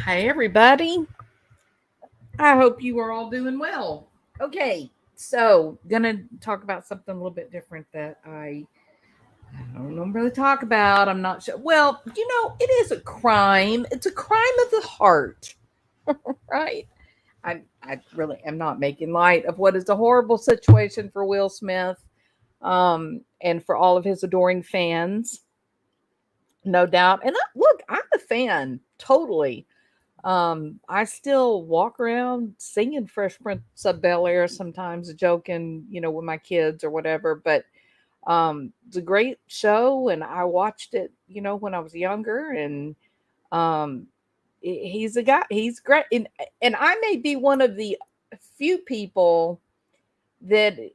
Hi, everybody. I hope you are all doing well. Okay, so gonna talk about something a little bit different that I don't normally talk about. I'm not sure. Well, it is a crime. It's a crime of the heart, right? I really am not making light of what is a horrible situation for Will Smith, and for all of his adoring fans, no doubt. And look, I'm a fan, totally. I still walk around singing Fresh Prince of Bel Air sometimes, joking, with my kids or whatever. But it's a great show, and I watched it, when I was younger. And um, he's a guy. He's great, and I may be one of the few people that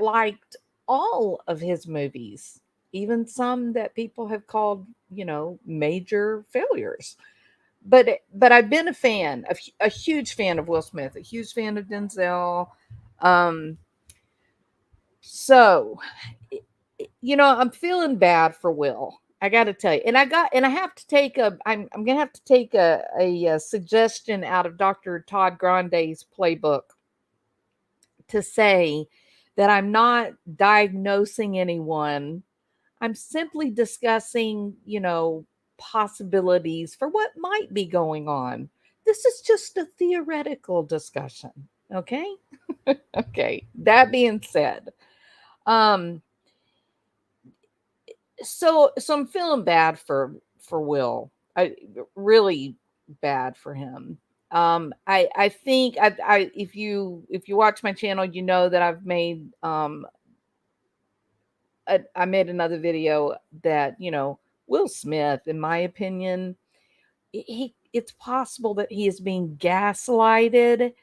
liked all of his movies, even some that people have called, major failures. But I've been a fan, a huge fan of Will Smith, a huge fan of Denzel. Um, so I'm feeling bad for Will. I got to tell you, and I have to take I'm gonna have to take a suggestion out of Dr. Todd Grande's playbook to say that I'm not diagnosing anyone. I'm simply discussing, possibilities for what might be going on. This is just a theoretical discussion. Okay. Okay. That being said, um, so I'm feeling bad for Will. I really bad for him. I think if you watch my channel, you know that I've made I made another video that Will Smith, in my opinion, it's possible that he is being gaslighted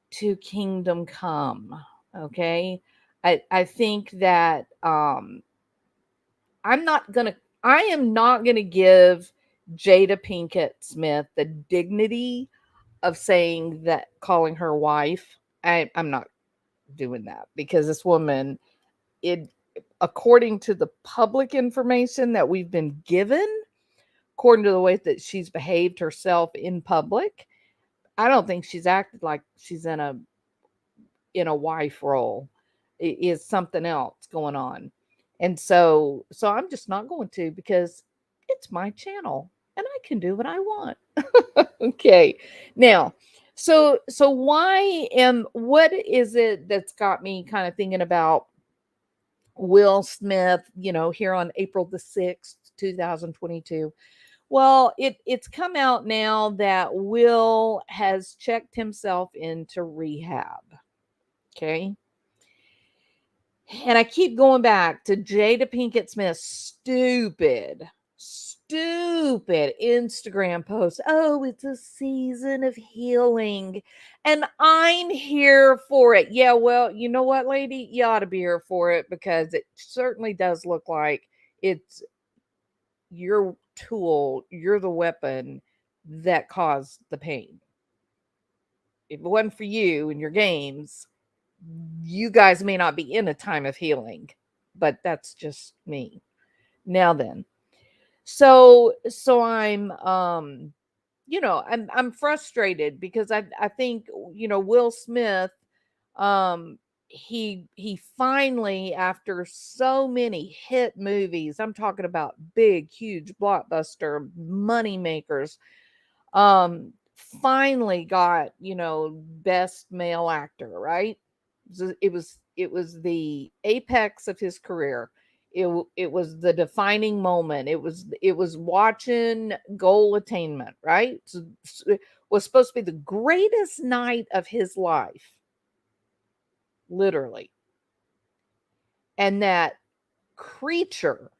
to kingdom come. Okay, I think that I'm not gonna I am not gonna give Jada Pinkett Smith the dignity of saying that, calling her wife. I'm not doing that, because this woman, it according to the public information that we've been given, according to the way that she's behaved herself in public, I don't think she's acted like she's in a wife role. It is something else going on. And so I'm just not going to, because it's my channel and I can do what I want. Okay. Now, so what is it that's got me kind of thinking about Will Smith, here on April the 6th, 2022? Well, it's come out now that Will has checked himself into rehab. Okay. And I keep going back to Jada Pinkett Smith's stupid Instagram post. Oh, it's a season of healing. And I'm here for it. Yeah, well, you know what, lady? You ought to be here for it, because it certainly does look like it's your tool, you're the weapon that caused the pain. If it wasn't for you and your games, you guys may not be in a time of healing, but that's just me. Now then, so I'm frustrated, because I think, Will Smith, um he finally, after so many hit movies, I'm talking about big, huge blockbuster money makers, um finally got, best male actor, right? It was the apex of his career. It was the defining moment. It was watching goal attainment, right? It was supposed to be the greatest night of his life, literally. And that creature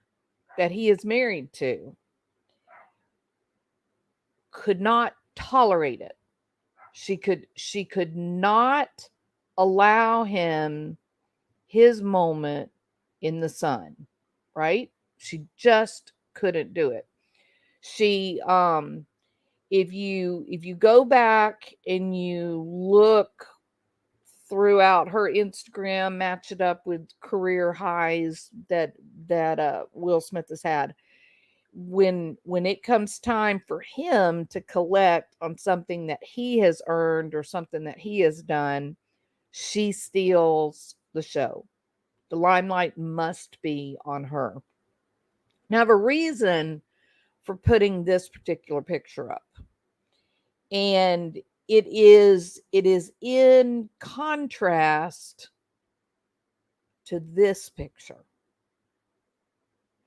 that he is married to could not tolerate it. She could not allow him his moment in the sun, right? She just couldn't do it. She if you go back and you look throughout her Instagram, match it up with career highs that Will Smith has had. when it comes time for him to collect on something that he has earned or something that he has done, she steals the show. The limelight must be on her. Now, I have a reason for putting this particular picture up. And it is in contrast to this picture.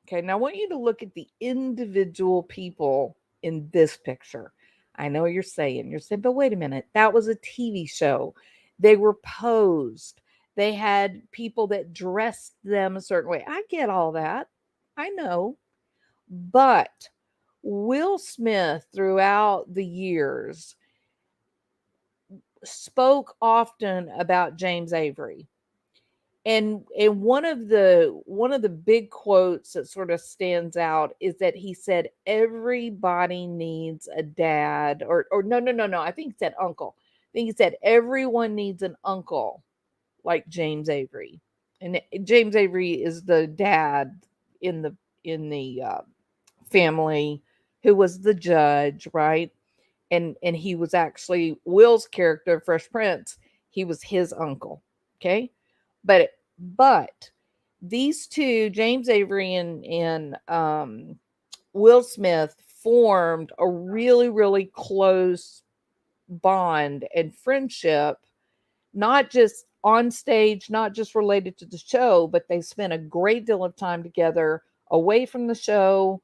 Okay, now I want you to look at the individual people in this picture. I know you're saying, but wait a minute, that was a TV show. They were posed. They had people that dressed them a certain way. I get all that. I know. But Will Smith, throughout the years, spoke often about James Avery. And one of the big quotes that sort of stands out is that he said everybody needs a dad, or no, I think he said uncle. I think he said everyone needs an uncle like James Avery. And James Avery is the dad in the family who was the judge, right? And he was actually Will's character, Fresh Prince. He was his uncle. Okay. But these two, James Avery and Will Smith, formed a really, really close bond and friendship, not just on stage, not just related to the show, but they spent a great deal of time together away from the show.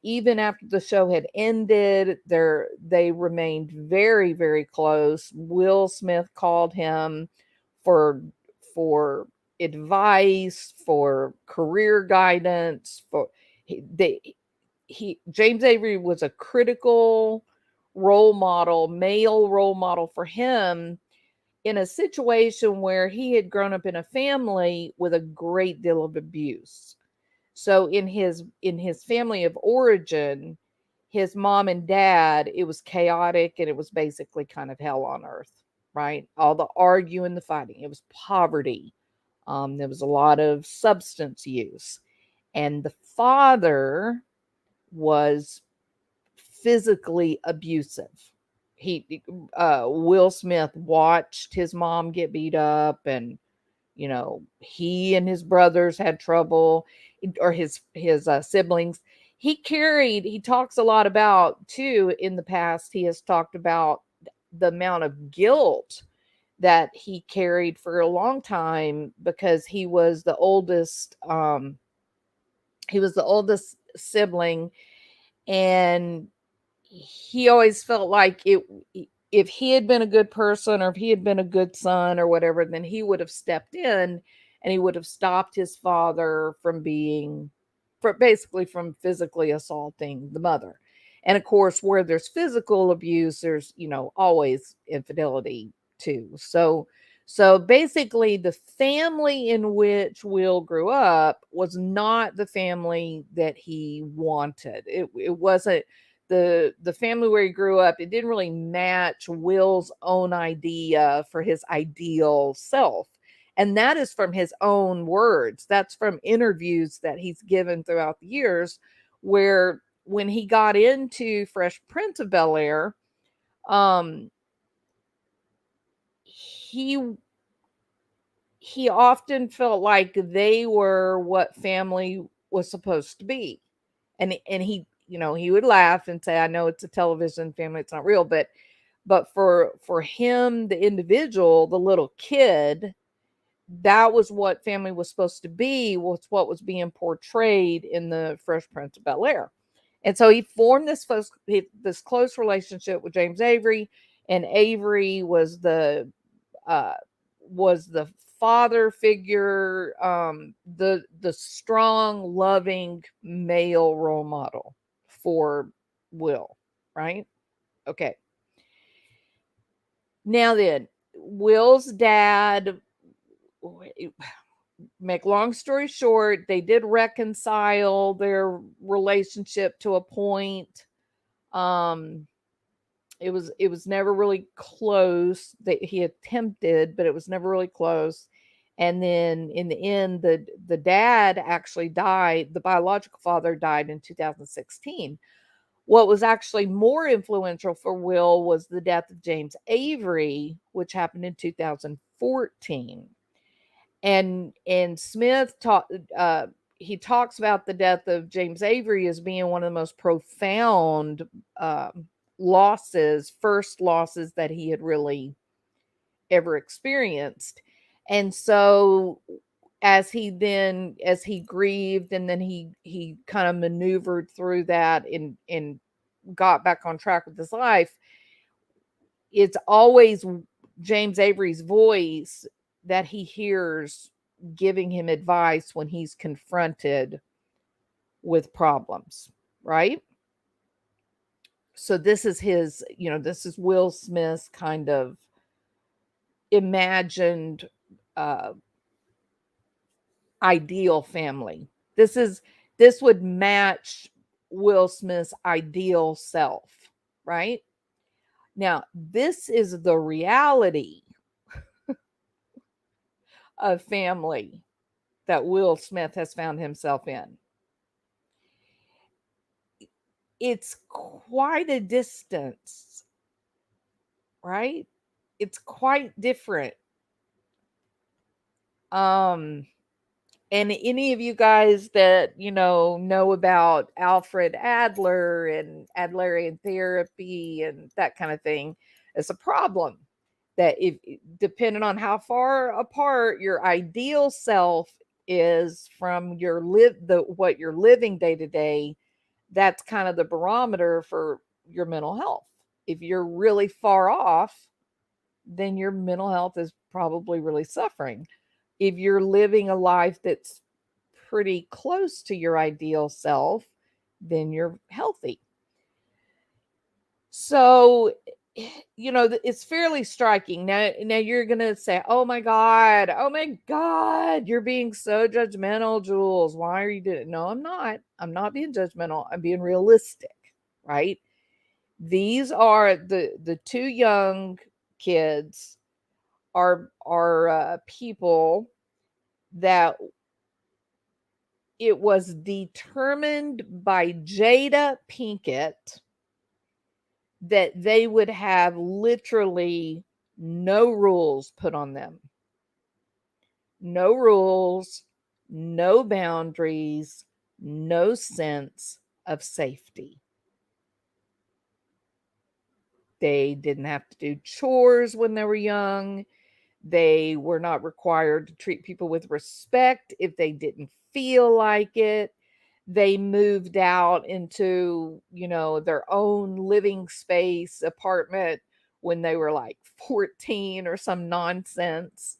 Even after the show had ended, they remained very, very close. Will Smith called him for for advice, for career guidance. For he James Avery was a critical role model, male role model for him in a situation where he had grown up in a family with a great deal of abuse. So in his family of origin, his mom and dad, it was chaotic and it was basically kind of hell on earth, right? All the arguing, the fighting, it was poverty. There was a lot of substance use, and the father was physically abusive. Will Smith watched his mom get beat up, and he and his brothers had trouble, or his siblings. He talks a lot about too. In the past, he has talked about the amount of guilt that he carried for a long time because he was the oldest sibling, and he always felt like if he had been a good person, or if he had been a good son or whatever, then he would have stepped in and he would have stopped his father from physically assaulting the mother. And of course, where there's physical abuse, there's always infidelity too. So basically, the family in which Will grew up was not the family that he wanted. It wasn't the family where he grew up. It didn't really match Will's own idea for his ideal self. And that is from his own words. That's from interviews that he's given throughout the years, where when he got into Fresh Prince of Bel-Air, um, he he often felt like they were what family was supposed to be. And he would laugh and say, I know it's a television family, it's not real, but for him, the individual, the little kid, that was what family was supposed to be, was what was being portrayed in the Fresh Prince of Bel-Air. And so he formed this close relationship with James Avery, and Avery uh, was the father figure, the strong, loving male role model for Will, right? Okay. Now then, Will's dad, make long story short, they did reconcile their relationship to a point. Um, it was never really close. That he attempted, but it was never really close. And then in the end, the dad actually died. The biological father died in 2016. What was actually more influential for Will was the death of James Avery, which happened in 2014. And Smith he talks about the death of James Avery as being one of the most profound first losses that he had really ever experienced. And so as he grieved, and then he kind of maneuvered through that and got back on track with his life, it's always James Avery's voice that he hears giving him advice when he's confronted with problems, right? So this is this is Will Smith's kind of imagined ideal family. This would match Will Smith's ideal self, right? Now, this is the reality of family that Will Smith has found himself in. It's quite a distance, right? It's quite different. And any of you guys that, know about Alfred Adler and Adlerian therapy and that kind of thing, it's a problem that if depending on how far apart your ideal self is from what you're living day to day, that's kind of the barometer for your mental health. If you're really far off, then your mental health is probably really suffering. If you're living a life that's pretty close to your ideal self, then you're healthy. So, it's fairly striking. Now you're going to say, oh my God, you're being so judgmental, Jules. Why are you doing it? No, I'm not. I'm not being judgmental. I'm being realistic, right? These are the two young kids are people that it was determined by Jada Pinkett that they would have literally no rules put on them. No rules, no boundaries, no sense of safety. They didn't have to do chores when they were young. They were not required to treat people with respect if they didn't feel like it. They moved out into, their own living space apartment when they were like 14 or some nonsense.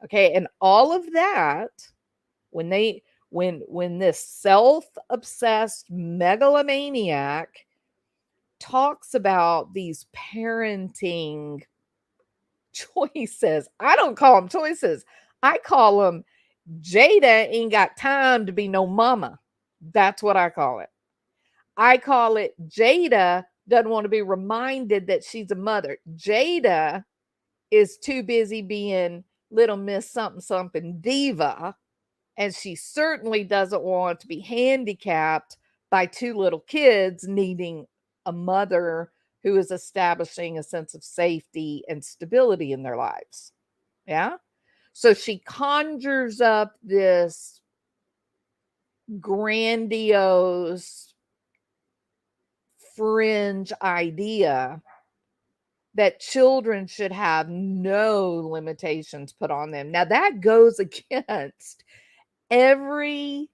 Okay, and all of that, when this self-obsessed megalomaniac talks about these parenting choices. I don't call them choices. I call them Jada ain't got time to be no mama. That's what I call it. I call it Jada doesn't want to be reminded that she's a mother. Jada is too busy being little Miss something something diva, and she certainly doesn't want to be handicapped by two little kids needing a mother who is establishing a sense of safety and stability in their lives. Yeah. So she conjures up this grandiose fringe idea that children should have no limitations put on them. Now that goes against every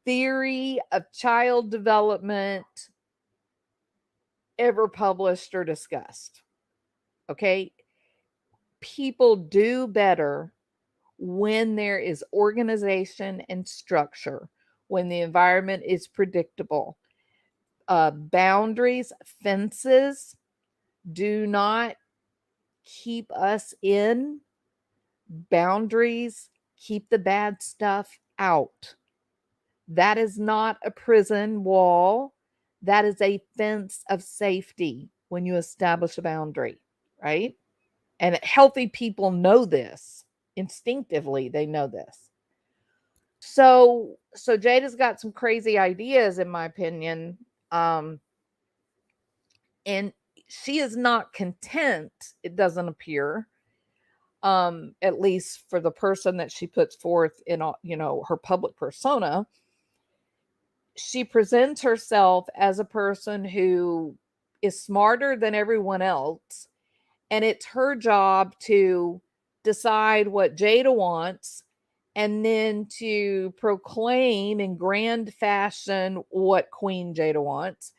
theory of child development ever published or discussed. Okay. People do better when there is organization and structure, when the environment is predictable. Boundaries, fences do not keep us in. Boundaries keep the bad stuff out. That is not a prison wall. That is a fence of safety when you establish a boundary, right? And healthy people know this Instinctively, they know this. So Jada's got some crazy ideas, in my opinion. And she is not content, it doesn't appear, at least for the person that she puts forth in, her public persona. She presents herself as a person who is smarter than everyone else, and it's her job to decide what Jada wants and then to proclaim in grand fashion what Queen Jada wants,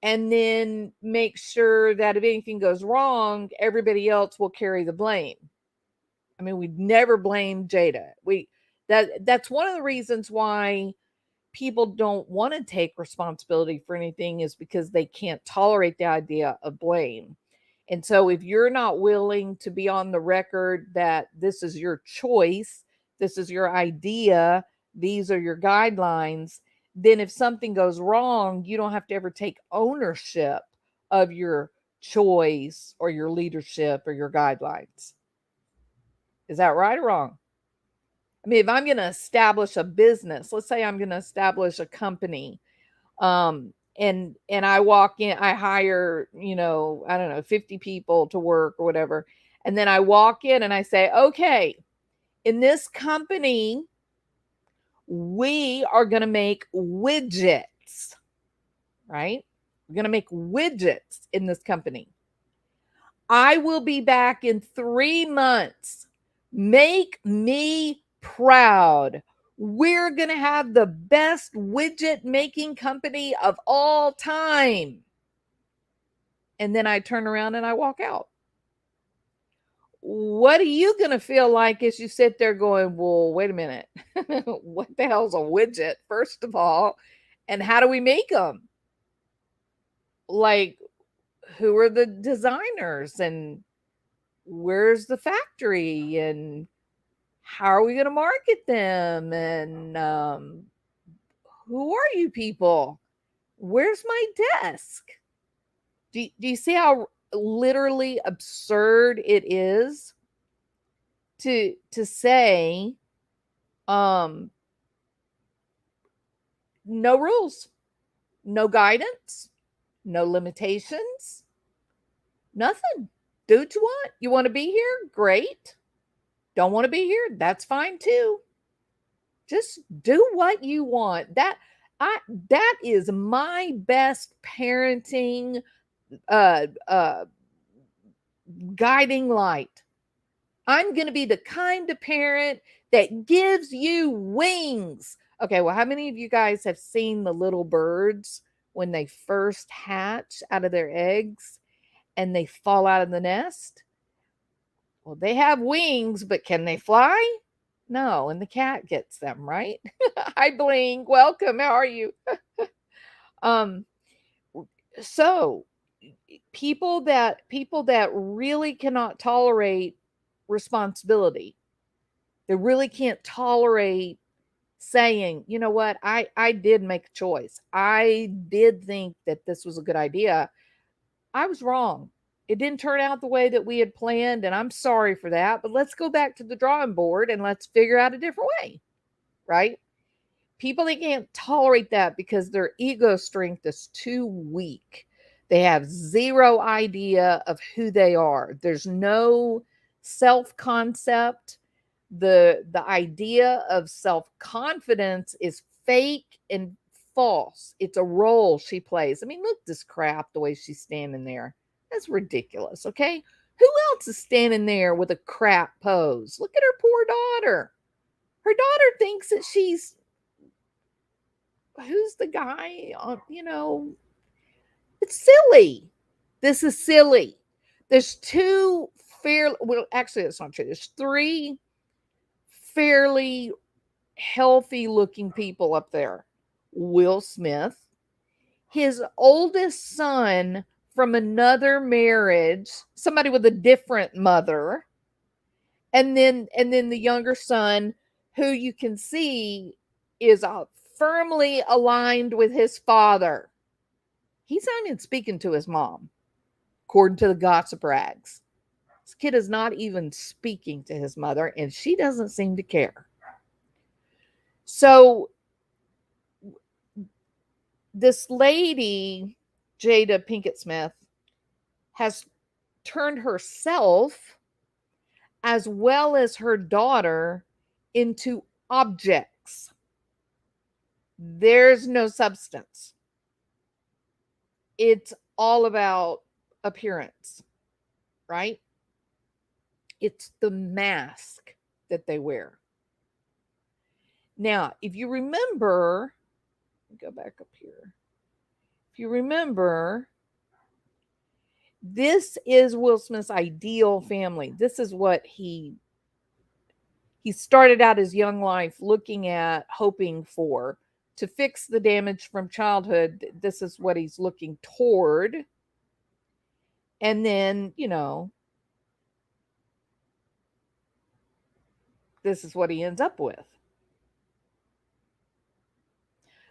and then make sure that if anything goes wrong, everybody else will carry the blame. I mean, we'd never blame Jada. That's one of the reasons why people don't want to take responsibility for anything, is because they can't tolerate the idea of blame. And so if you're not willing to be on the record that this is your choice, this is your idea, these are your guidelines, then if something goes wrong, you don't have to ever take ownership of your choice or your leadership or your guidelines. Is that right or wrong? I mean, if I'm going to establish a business, let's say I'm going to establish a company, and I walk in, I hire, I don't know, 50 people to work or whatever. And then I walk in and I say, okay, in this company, we are going to make widgets, right? We're going to make widgets in this company. I will be back in 3 months. Make me proud. We're going to have the best widget making company of all time. And then I turn around and I walk out. What are you going to feel like as you sit there going, well, wait a minute. What the hell's a widget, first of all? And how do we make them? Like, who are the designers? And where's the factory? And how are we going to market them? And who are you people? Where's my desk? Do you see how literally absurd it is to say no rules, no guidance, no limitations, nothing. Do what you want. You want to be here? Great. Don't want to be here? That's fine too. Just do what you want. That is my best parenting guiding light. I'm going to be the kind of parent that gives you wings. Okay, well, how many of you guys have seen the little birds when they first hatch out of their eggs and they fall out of the nest? Well, they have wings, but can they fly? No, and the cat gets them, right? Hi, Bling. Welcome. How are you? So people that really cannot tolerate responsibility, they really can't tolerate saying, you know what, I did make a choice. I did think that this was a good idea. I was wrong. It didn't turn out the way that we had planned, and I'm sorry for that, but let's go back to the drawing board and let's figure out a different way, right? People, they can't tolerate that because their ego strength is too weak. They have zero idea of who they are. There's no self-concept. The idea of self-confidence is fake and false. It's a role she plays. I mean, look at this crap, the way she's standing there. That's ridiculous, okay? Who else is standing there with a crap pose? Look at her poor daughter. Her daughter thinks that she's, who's the guy? It's silly. This is silly. There's two well, actually, that's not true. There's 3 fairly healthy looking people up there. Will Smith, his oldest son from another marriage, somebody with a different mother, and then the younger son, who you can see is firmly aligned with his father. He's not even speaking to his mom, according to the gossip rags. This kid is not even speaking to his mother, and she doesn't seem to care. So this lady, Jada Pinkett Smith, has turned herself as well as her daughter into objects. There's no substance. It's all about appearance, right? It's the mask that they wear. Now, if you remember, go back up here. If you remember, this is Will Smith's ideal family. This is what he started out his young life looking at, hoping for, to fix the damage from childhood. This is what he's looking toward. And then, this is what he ends up with.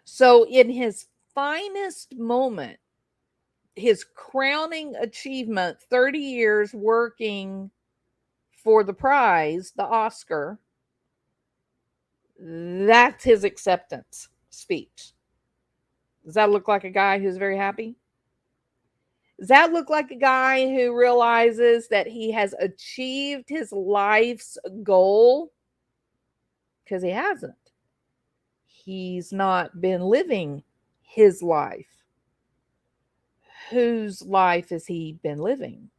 So in his finest moment, his crowning achievement, 30 years working for the prize, the Oscar, that's his acceptance speech. Does that look like a guy who's very happy? Does that look like a guy who realizes that he has achieved his life's goal? Because he hasn't. He's not been living his life. Whose life has he been living?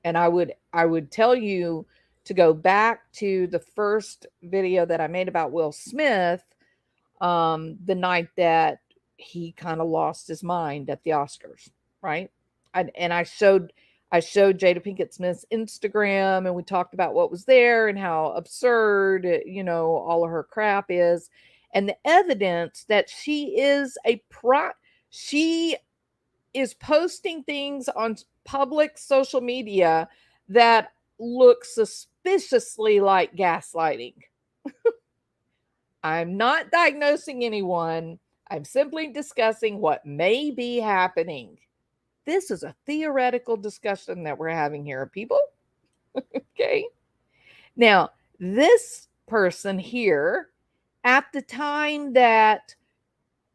And I would tell you to go back to the first video that I made about Will Smith, the night that he kind of lost his mind at the Oscars, right? And I showed Jada Pinkett Smith's Instagram, and we talked about what was there and how absurd, all of her crap is, and the evidence that she is she is posting things on public social media that look suspiciously like gaslighting. I'm not diagnosing anyone. I'm simply discussing what may be happening. This is a theoretical discussion that we're having here, people. Okay. Now, this person here, at the time that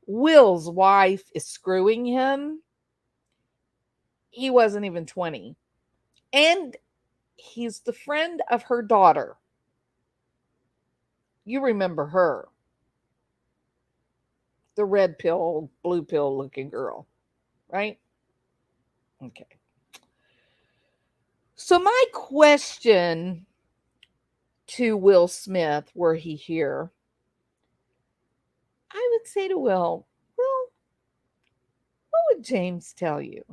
Will's wife is screwing him, he wasn't even 20. And he's the friend of her daughter. You remember her. The red pill, blue pill looking girl, right? Okay. So my question to Will Smith, were he here, I would say to Will, what would James tell you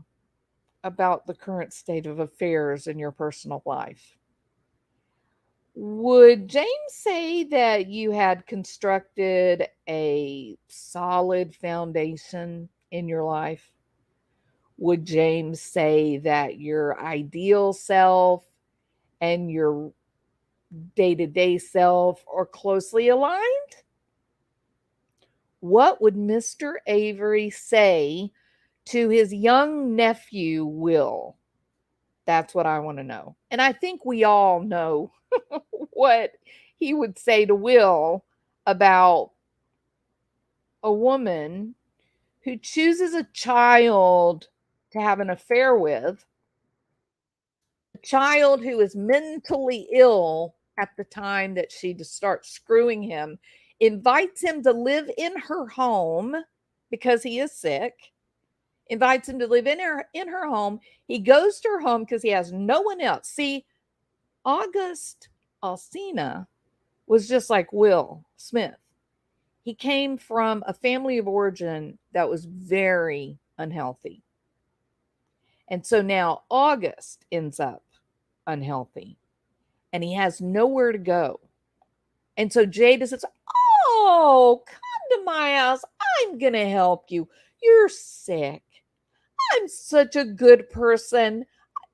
about the current state of affairs in your personal life? Would James say that you had constructed a solid foundation in your life? Would James say that your ideal self and your day-to-day self are closely aligned? What would Mr. Avery say to his young nephew, Will? That's what I want to know. And I think we all know what he would say to Will about a woman who chooses a child to have an affair with, a child who is mentally ill at the time that she starts screwing him, invites him to live in her home because he is sick, invites him to live in her home. He goes to her home because he has no one else. See, August Alsina was just like Will Smith. He came from a family of origin that was very unhealthy. And so now August ends up unhealthy and he has nowhere to go. And so Jada says, "Oh, come to my house. I'm going to help you. You're sick. I'm such a good person.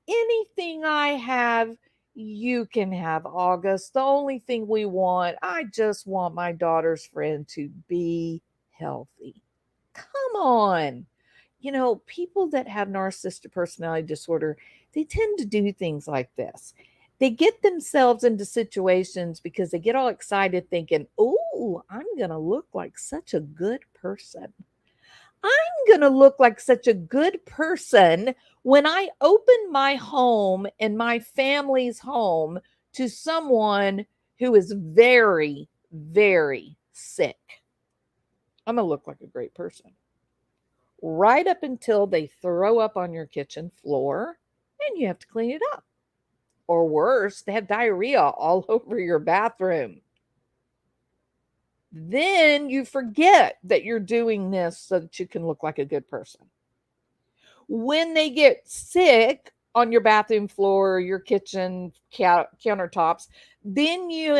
Anything I have, you can have, August. The only thing we want, I just want my daughter's friend to be healthy." Come on. people that have narcissistic personality disorder, they tend to do things like this. They get themselves into situations because they get all excited thinking, oh, I'm going to look like such a good person. I'm going to look like such a good person when I open my home and my family's home to someone who is very, very sick. I'm going to look like a great person. Right up until they throw up on your kitchen floor and you have to clean it up. Or worse, they have diarrhea all over your bathroom. Then you forget that you're doing this so that you can look like a good person. When they get sick on your bathroom floor, your kitchen countertops, then you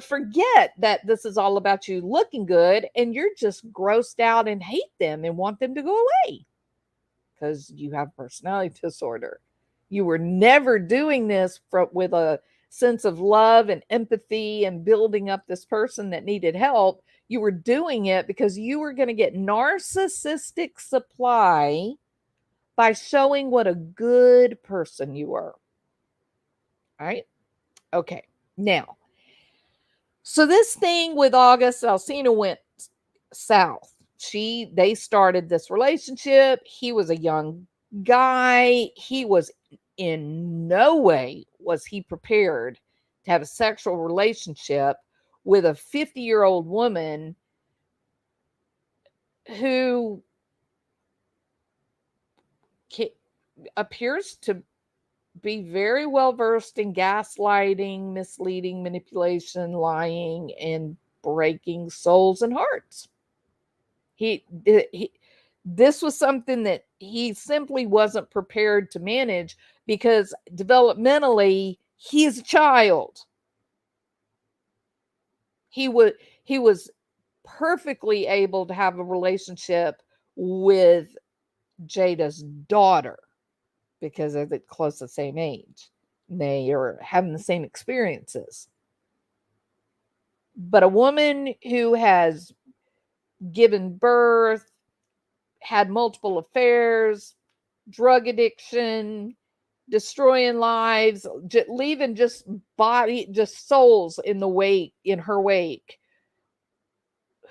forget that this is all about you looking good, and you're just grossed out and hate them and want them to go away because you have personality disorder. You were never doing this with a sense of love and empathy and building up this person that needed help. You were doing it because you were going to get narcissistic supply by showing what a good person you were. All right? Okay. Now, so this thing with August, Alsina went south. They started this relationship. He was a young guy. He was in no way was he prepared to have a sexual relationship with a 50-year-old woman who appears to be very well versed in gaslighting, misleading, manipulation, lying, and breaking souls and hearts. This was something that he simply wasn't prepared to manage because developmentally he's a child. He was perfectly able to have a relationship with Jada's daughter because they're close to the same age. They are having the same experiences. But a woman who has given birth, had multiple affairs, drug addiction, destroying lives, leaving just souls in her wake,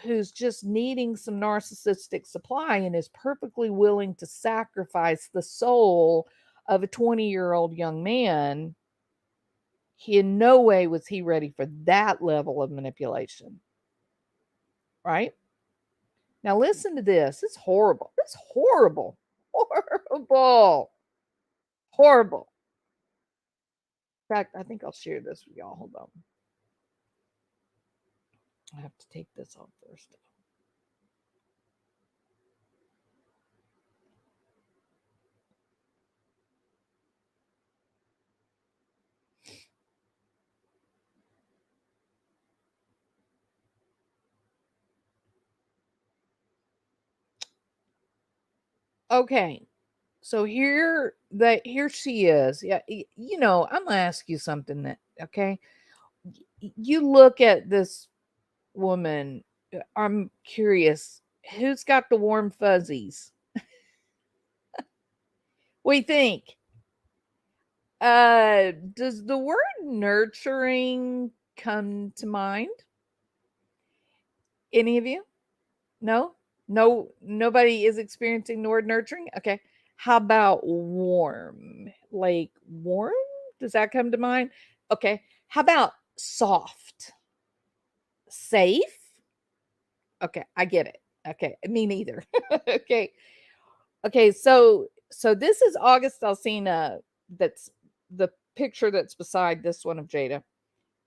who's just needing some narcissistic supply and is perfectly willing to sacrifice the soul of a 20-year-old young man. In no way was he ready for that level of manipulation. Right? Now listen to this. It's horrible. It's horrible. Horrible. Horrible. In fact, I think I'll share this with y'all. Hold on. I have to take this off first. Okay. So here she is. Yeah, I'm gonna ask you something that okay. You look at this woman. I'm curious. Who's got the warm fuzzies? What do you think? Does the word nurturing come to mind? Any of you? No? No, nobody is experiencing the word nurturing? Okay. How about warm? Like warm? Does that come to mind? Okay. How about soft? Safe? Okay, I get it. Okay, me neither. Okay. Okay, so this is August Alsina. That's the picture that's beside this one of Jada.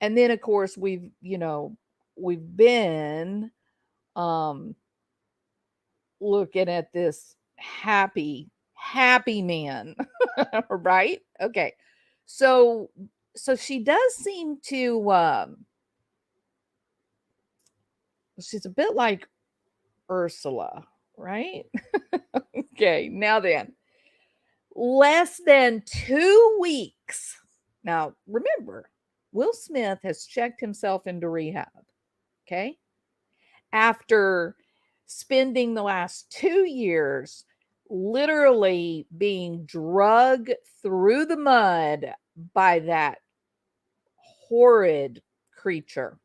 And then of course we've been um looking at this happy man. Right? Okay. So she does seem to she's a bit like Ursula, right? Okay, now then. Less than 2 weeks. Now, remember, Will Smith has checked himself into rehab, okay? After spending the last 2 years literally being dragged through the mud by that horrid creature.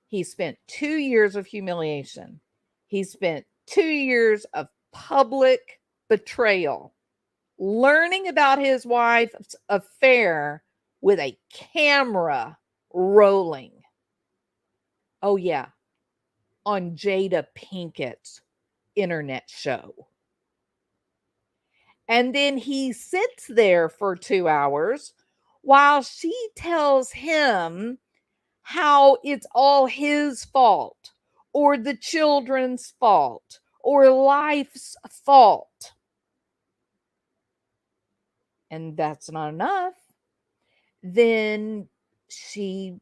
He spent 2 years of humiliation. He spent 2 years of public betrayal, learning about his wife's affair with a camera rolling. Oh, yeah, on Jada Pinkett's internet show. And then he sits there for 2 hours while she tells him how it's all his fault or the children's fault or life's fault. And that's not enough. Then she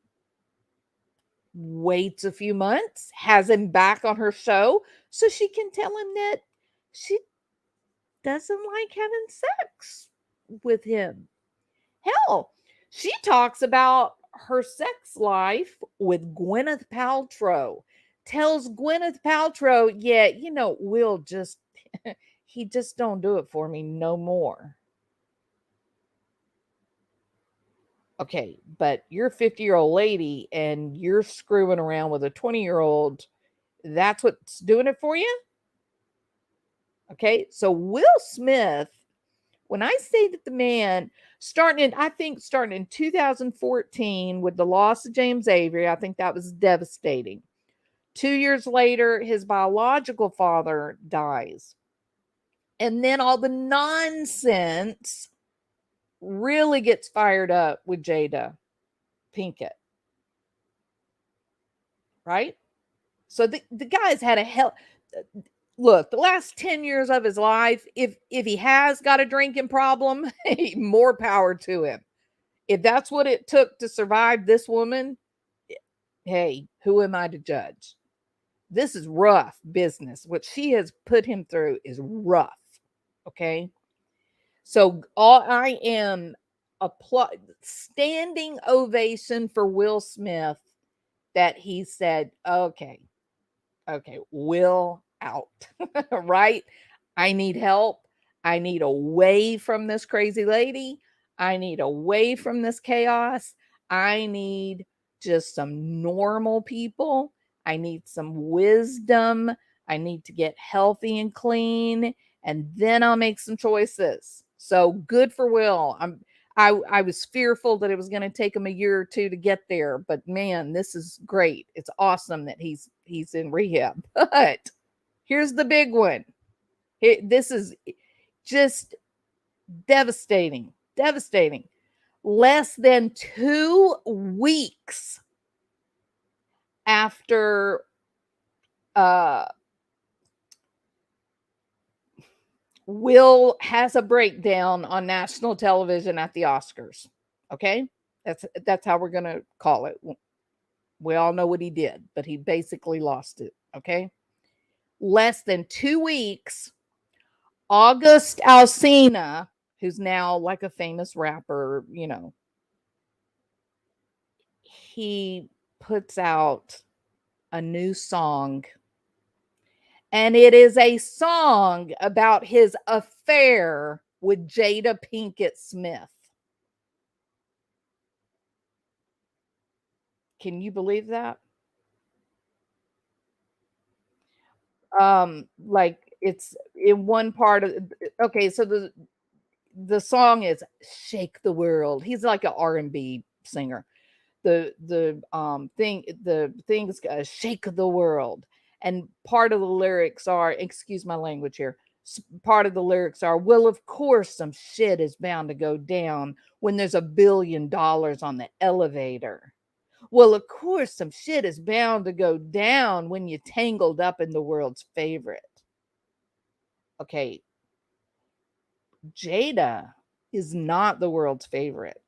waits a few months, has him back on her show so she can tell him that she doesn't like having sex with him. Hell, she talks about her sex life with Gwyneth Paltrow. Tells Gwyneth Paltrow, yeah, Will just, he just don't do it for me no more. Okay, but you're a 50-year-old lady and you're screwing around with a 20-year-old. That's what's doing it for you? Okay, so Will Smith, when I say that the man, starting in 2014 with the loss of James Avery, I think that was devastating. 2 years later, his biological father dies. And then all the nonsense really gets fired up with Jada Pinkett. Right? So the guy's had a hell. Look, the last 10 years of his life, if he has got a drinking problem, more power to him. If that's what it took to survive this woman, hey, who am I to judge? This is rough business. What she has put him through is rough. Okay. So I am standing ovation for Will Smith that he said, okay, Will out, right? I need help. I need away from this crazy lady. I need away from this chaos. I need just some normal people. I need some wisdom. I need to get healthy and clean, and then I'll make some choices. So good for Will. I was fearful that it was going to take him a year or two to get there, but man, this is great. It's awesome that he's in rehab. But here's the big one. This is just devastating. Devastating. Less than 2 weeks after Will has a breakdown on national television at the Oscars. Okay? That's how we're going to call it. We all know what he did, but he basically lost it. Okay? Less than 2 weeks, August Alsina, who's now like a famous rapper, he puts out a new song. And it is a song about his affair with Jada Pinkett Smith. Can you believe that? Like it's in one part of, okay, so the song is Shake the World. He's like an R&B singer. The things shake the world, and part of the lyrics are, excuse my language here, part of the lyrics are, well, of course some shit is bound to go down when there's $1 billion on the elevator. Well, of course some shit is bound to go down when you're tangled up in the world's favorite. Okay, Jada is not the world's favorite.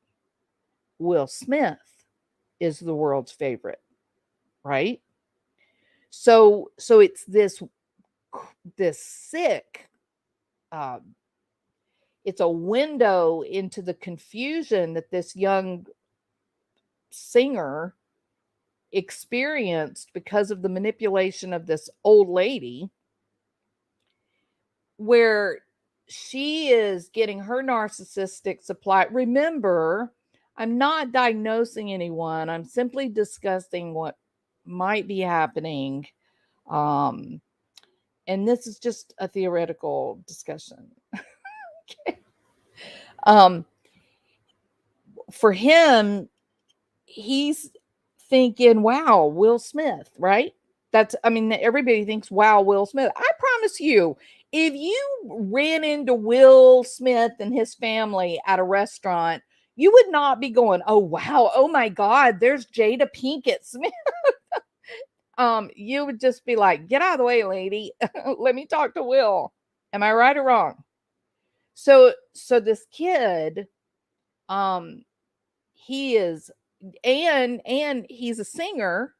Will Smith is the world's favorite, right? So it's this sick, it's a window into the confusion that this young singer experienced because of the manipulation of this old lady where she is getting her narcissistic supply. Remember, I'm not diagnosing anyone. I'm simply discussing what might be happening. Um, and this is just a theoretical discussion. Okay. For him, he's thinking, wow, Will Smith, right? Everybody thinks, wow, Will Smith. I promise you, if you ran into Will Smith and his family at a restaurant, you would not be going, oh, wow, oh my God, there's Jada Pinkett Smith. You would just be like, get out of the way, lady. Let me talk to Will. Am I right or wrong? So this kid, he is, and he's a singer.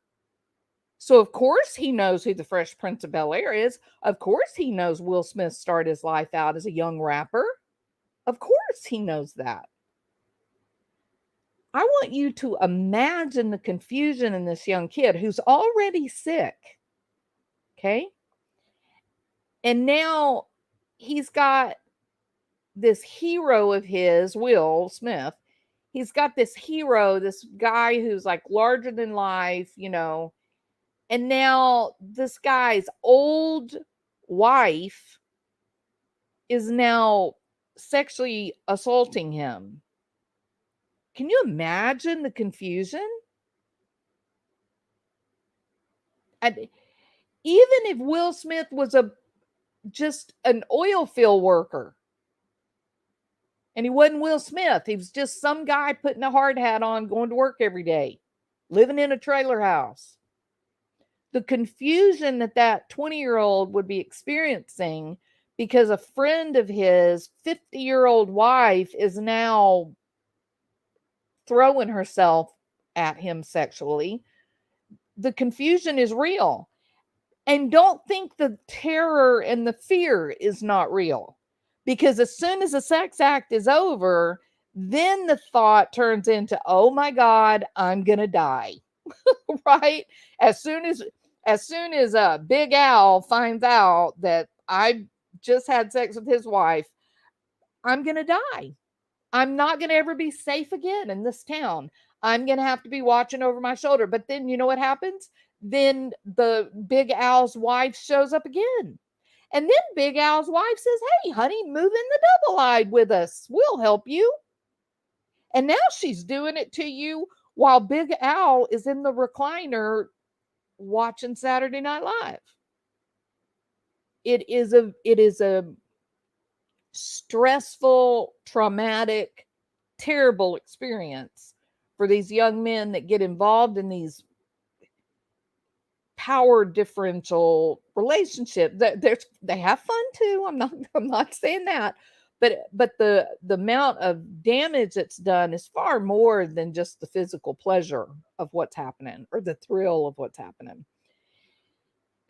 So of course he knows who the Fresh Prince of Bel-Air is. Of course he knows Will Smith started his life out as a young rapper. Of course he knows that. I want you to imagine the confusion in this young kid who's already sick. Okay? And now he's got this hero of his, Will Smith. He's got this hero, this guy who's like larger than life, and now this guy's old wife is now sexually assaulting him. Can you imagine the confusion? And even if Will Smith was just an oil field worker, and he wasn't Will Smith, he was just some guy putting a hard hat on, going to work every day, living in a trailer house. The confusion that 20-year-old would be experiencing because a friend of his 50-year-old wife is now throwing herself at him sexually. The confusion is real. And don't think the terror and the fear is not real. Because as soon as the sex act is over, then the thought turns into, oh my God, I'm going to die. Right? As soon as Big Al finds out that I just had sex with his wife, I'm going to die. I'm not going to ever be safe again in this town. I'm going to have to be watching over my shoulder. But then you know what happens? Then the Big Al's wife shows up again. And then Big Al's wife says, hey, honey, move in the double-wide with us. We'll help you. And now she's doing it to you while Big Al is in the recliner watching Saturday Night Live. It is a stressful, traumatic, terrible experience for these young men that get involved in these power differential relationships. They have fun too. I'm not saying that, but the amount of damage that's done is far more than just the physical pleasure of what's happening or the thrill of what's happening.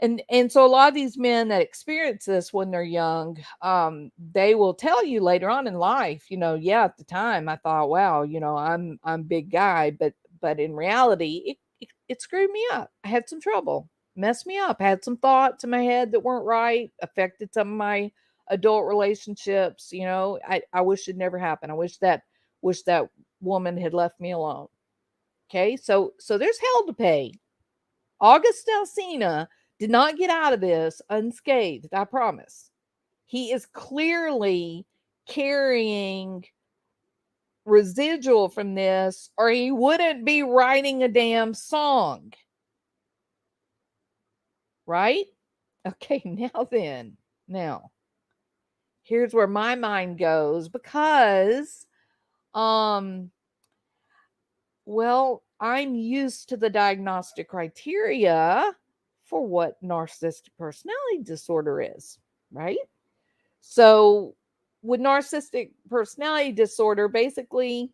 And so a lot of these men that experience this when they're young, they will tell you later on in life, yeah, at the time I thought, wow, I'm big guy, but in reality, it screwed me up. I had some trouble, messed me up, had some thoughts in my head that weren't right, affected some of my adult relationships. I wish it never happened. I wish that woman had left me alone. Okay, so there's hell to pay. August Alsina did not get out of this unscathed, I promise. He is clearly carrying residual from this, or he wouldn't be writing a damn song. Right? Okay, now, here's where my mind goes because, well, I'm used to the diagnostic criteria for what narcissistic personality disorder is, right? So with narcissistic personality disorder, basically,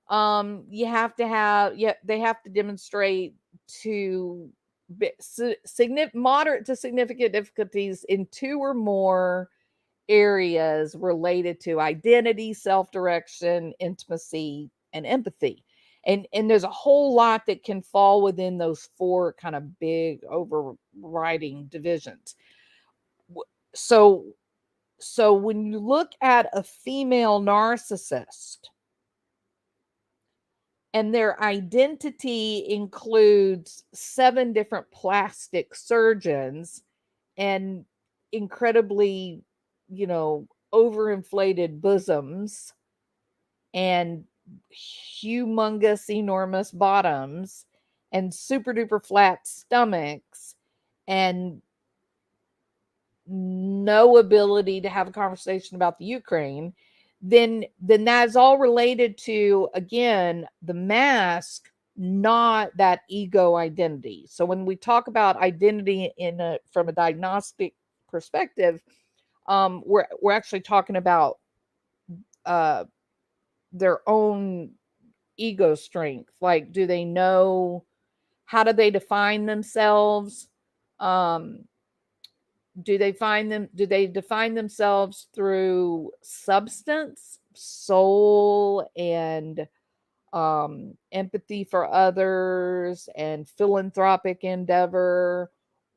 they have to demonstrate to moderate to significant difficulties in 2 or more areas related to identity, self-direction, intimacy, and empathy. And there's a whole lot that can fall within those 4 kind of big overriding divisions. So So when you look at a female narcissist, and their identity includes 7 different plastic surgeons and incredibly, overinflated bosoms and humongous, enormous bottoms and super duper flat stomachs and no ability to have a conversation about the Ukraine, then that is all related to, again, the mask, not that ego identity. So when we talk about identity from a diagnostic perspective, we're actually talking about uh, their own ego strength. Like, do they know, how do they define themselves? Um, do they define themselves through substance, soul, and empathy for others and philanthropic endeavor,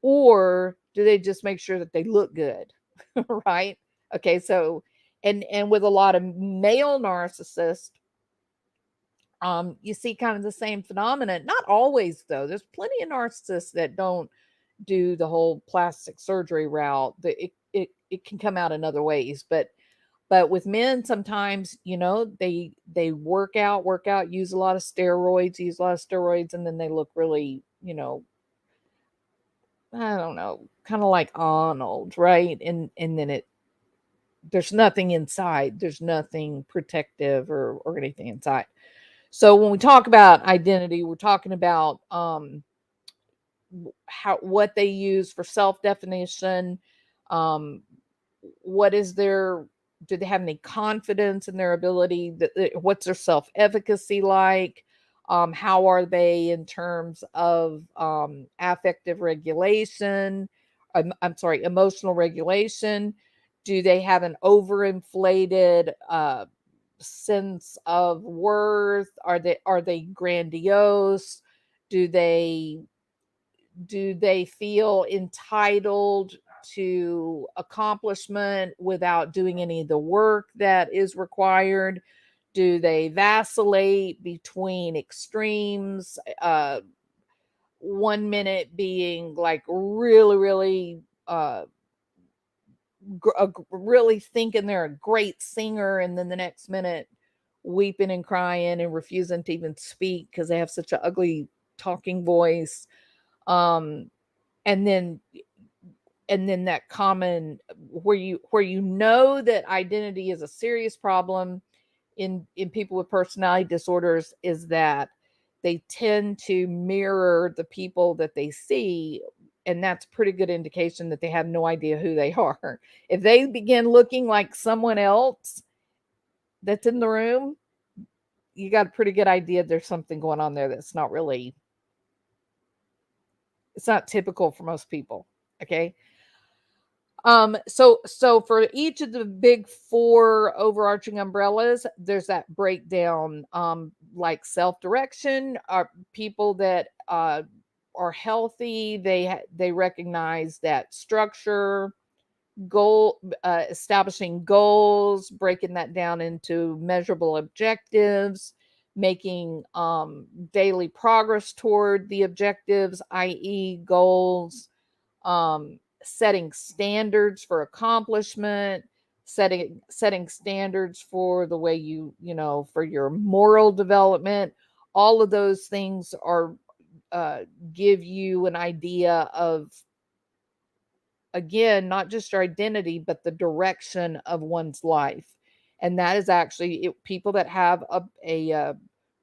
or do they just make sure that they look good? Right? Okay, so and with a lot of male narcissists, you see kind of the same phenomenon. Not always, though. There's plenty of narcissists that don't do the whole plastic surgery route. It can come out in other ways, but with men, sometimes, they work out, use a lot of steroids, and then they look really, I don't know, kind of like Arnold, right? And then there's nothing inside. There's nothing protective or anything inside. So when we talk about identity, we're talking about what they use for self definition. Um, what is their Do they have any confidence in their ability? What's their self efficacy like? How are they in terms of affective regulation? I'm sorry, emotional regulation. Do they have an overinflated sense of worth? Are they grandiose? Do they do they feel entitled to accomplishment without doing any of the work that is required? Do they vacillate between extremes? 1 minute being like really, really, really thinking they're a great singer, and then the next minute weeping and crying and refusing to even speak because they have such an ugly talking voice. Um, and then that common, where you know that identity is a serious problem in people with personality disorders, is that they tend to mirror the people that they see, and that's pretty good indication that they have no idea who they are. If they begin looking like someone else that's in the room, you got a pretty good idea there's something going on there that's not really, it's not typical for most people. Okay. So for each of the big 4 overarching umbrellas, there's that breakdown. Like self-direction, are people that are healthy. They recognize that structure, establishing goals, breaking that down into measurable objectives, making daily progress toward the objectives, i.e., goals, setting standards for accomplishment, setting standards for the way for your moral development. All of those things are give you an idea of, again, not just your identity, but the direction of one's life. And that is actually people that have a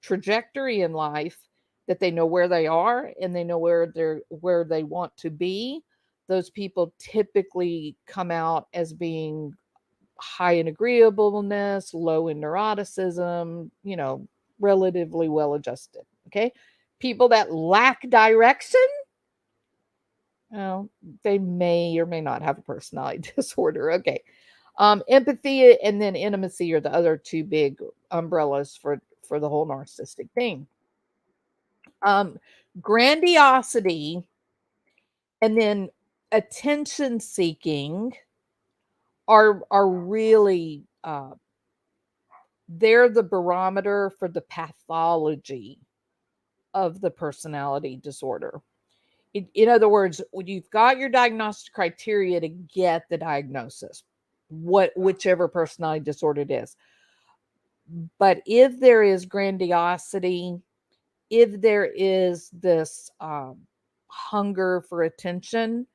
trajectory in life, that they know where they are and they know where they want to be. Those people typically come out as being high in agreeableness, low in neuroticism, relatively well adjusted. Okay. People that lack direction, well, they may or may not have a personality disorder. Okay. Empathy and then intimacy are the other 2 big umbrellas for the whole narcissistic thing. Um, Grandiosity and then attention seeking are really they're the barometer for the pathology of the personality disorder. In other words, when you've got your diagnostic criteria to get the diagnosis, whichever personality disorder it is. But if there is grandiosity, if there is this hunger for attention,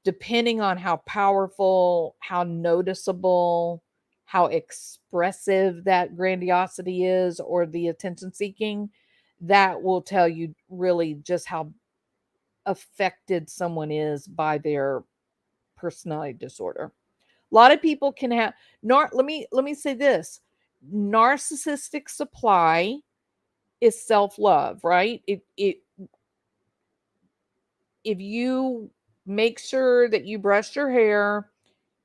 depending on how powerful, how noticeable, how expressive that grandiosity is, or the attention seeking, that will tell you really just how affected someone is by their personality disorder. A lot of people can have let me say this. Narcissistic supply is self-love, right? If you make sure that you brush your hair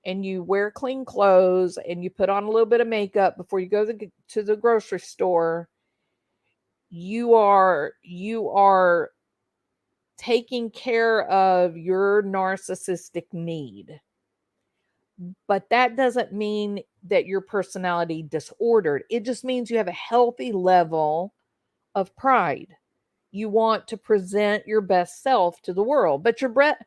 and you wear clean clothes and you put on a little bit of makeup before you go to the grocery store, you are taking care of your narcissistic need. But that doesn't mean that your personality disordered. It just means you have a healthy level of pride. You want to present your best self to the world. But your breath,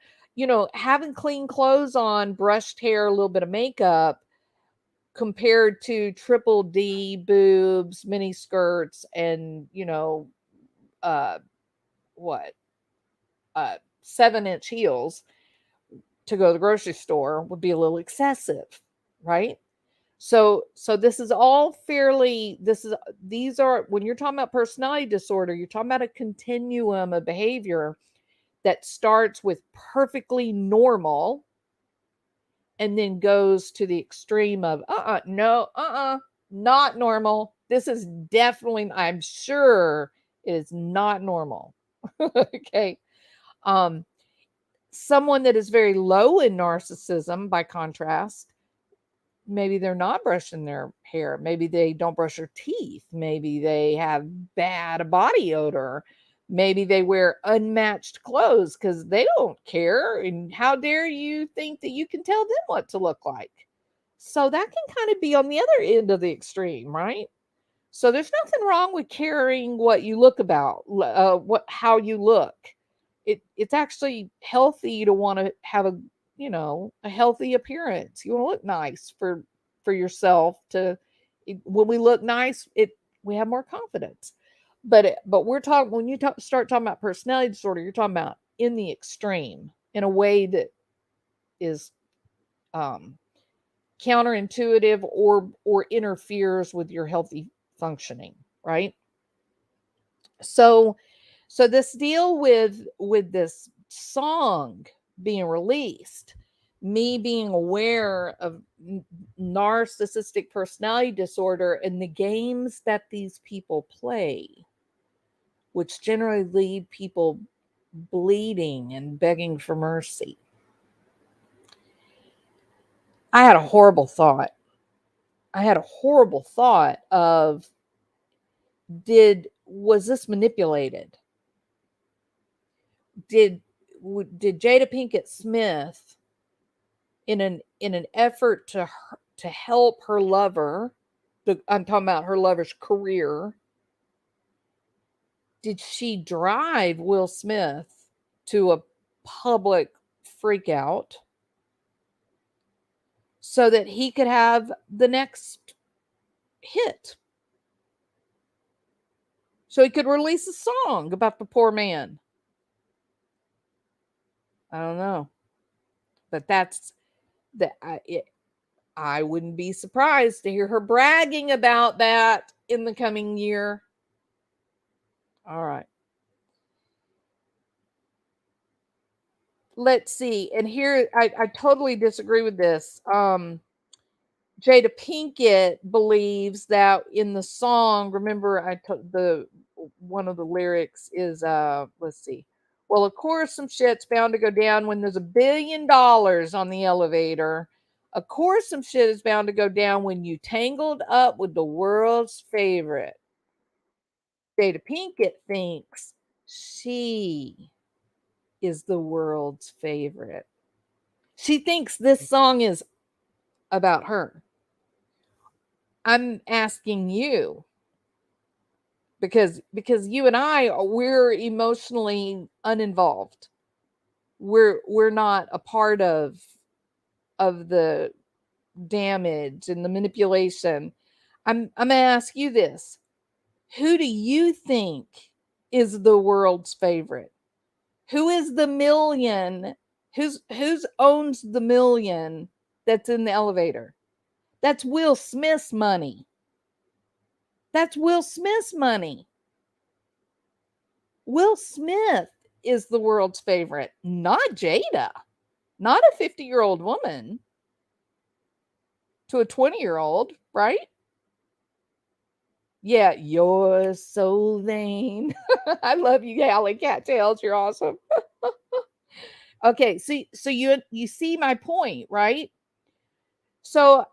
having clean clothes on, brushed hair, a little bit of makeup, compared to triple D boobs, mini skirts, and uh what 7-inch heels to go to the grocery store would be a little excessive, right? So this is all fairly, these are, when you're talking about personality disorder, you're talking about a continuum of behavior that starts with perfectly normal and then goes to the extreme of no, not normal. This is definitely, I'm sure it is not normal. Okay. Someone that is very low in narcissism, by contrast, maybe they're not brushing their hair. Maybe they don't brush their teeth. Maybe they have bad body odor. Maybe they wear unmatched clothes because they don't care. And how dare you think that you can tell them what to look like? So that can kind of be on the other end of the extreme, right? So there's nothing wrong with caring what you look about, how you look. It's actually healthy to want to have a healthy appearance. You want to look nice for yourself. When we look nice, we have more confidence. But we're talking, when you start talking about personality disorder, you're talking about in the extreme, in a way that is um, counterintuitive or interferes with your healthy functioning, right? So this deal with this song being released, me being aware of narcissistic personality disorder and the games that these people play, which generally lead people bleeding and begging for mercy. I had a horrible thought. Of, was this manipulated? Did Jada Pinkett Smith, in an effort to help her lover, I'm talking about her lover's career, did she drive Will Smith to a public freak out so that he could have the next hit? So he could release a song about the poor man. I don't know. But that's that. I wouldn't be surprised to hear her bragging about that in the coming year. All right. Let's see. And here, I totally disagree with this. Jada Pinkett believes that in the song, remember, the one of the lyrics is, let's see. Well, of course, some shit's bound to go down when there's $1 billion on the elevator. Of course, some shit is bound to go down when you tangled up with the world's favorite. Jada Pinkett thinks she is the world's favorite. She thinks this song is about her. I'm asking you because you and I, we're emotionally uninvolved. We're not a part of the damage and the manipulation. I'm gonna ask you this. Who do you think is the world's favorite? Who is the million? Who's owns the million that's in the elevator? That's Will Smith's money. That's Will Smith's money. Will Smith is the world's favorite, not Jada, not a 50-year-old woman to a 20-year-old, right? Yeah, you're so vain. I love you, Alley Cattails. You're awesome. Okay, so you see my point, right? So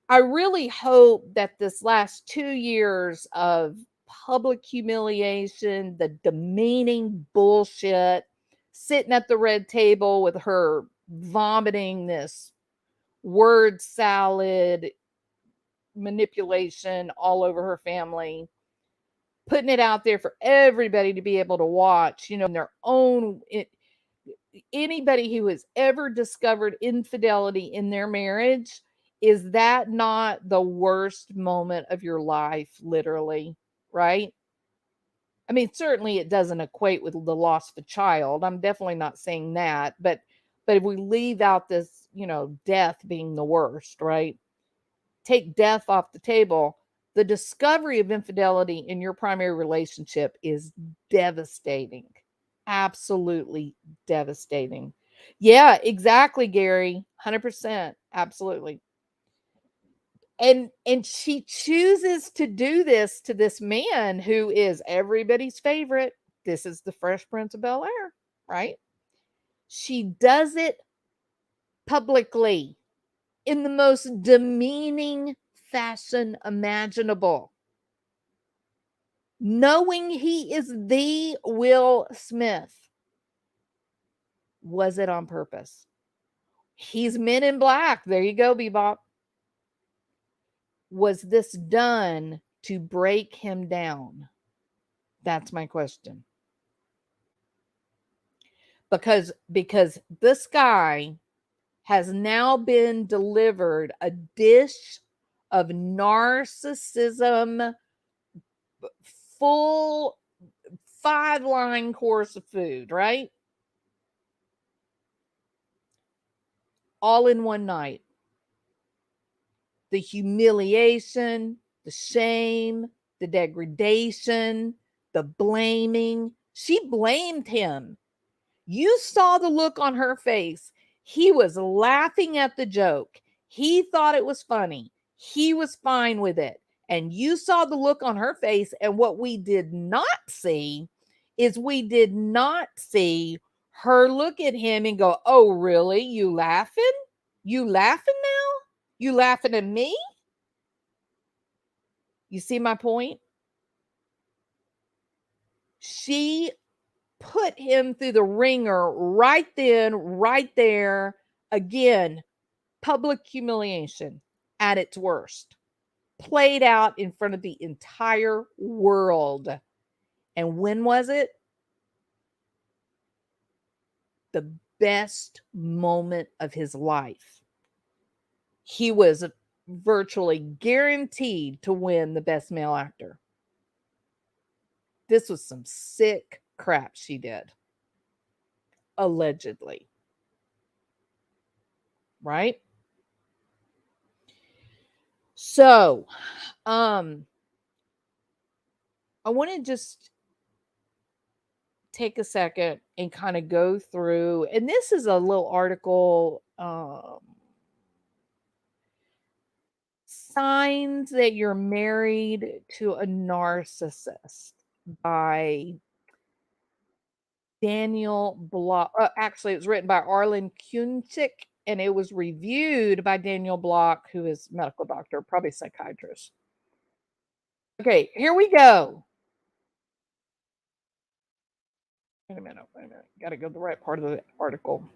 I really hope that this last 2 years of public humiliation, the demeaning bullshit, sitting at the red table with her vomiting this word salad manipulation all over her family, putting it out there for everybody to be able to watch, in their own anybody who has ever discovered infidelity in their marriage, is that not the worst moment of your life, literally, right? I mean, certainly it doesn't equate with the loss of a child. I'm definitely not saying that, but if we leave out this, death being the worst, right? Take death off the table. The discovery of infidelity in your primary relationship is devastating. Absolutely devastating. Yeah, exactly, Gary. 100%. Absolutely. And she chooses to do this to this man who is everybody's favorite. This is the Fresh Prince of Bel-Air, right? She does it publicly in the most demeaning fashion imaginable, knowing he is the Will Smith. Was it on purpose? He's Men in Black. There you go, Bebop. Was this done to break him down? That's my question. Because this guy has now been delivered a dish of narcissism, full 5-line course of food, right? All in one night. The humiliation, the shame, the degradation, the blaming. She blamed him. You saw the look on her face. He was laughing at the joke. He thought it was funny. He was fine with it. And you saw the look on her face. And what we did not see is we did not see her look at him and go, "Oh, really? You laughing? You laughing now? You laughing at me?" You see my point? She put him through the ringer right then, right there. Again, public humiliation at its worst, played out in front of the entire world. And when was it? The best moment of his life. He was virtually guaranteed to win the best male actor. This was some sick crap she did. Allegedly. Right? So, I want to just take a second and kind of go through, and this is a little article, Signs That You're Married to a Narcissist by Daniel Block. Actually, it was written by Arlen Kunchik, and it was reviewed by Daniel Block, who is a medical doctor, probably psychiatrist. Okay, here we go. Wait a minute. Got to go to the right part of the article.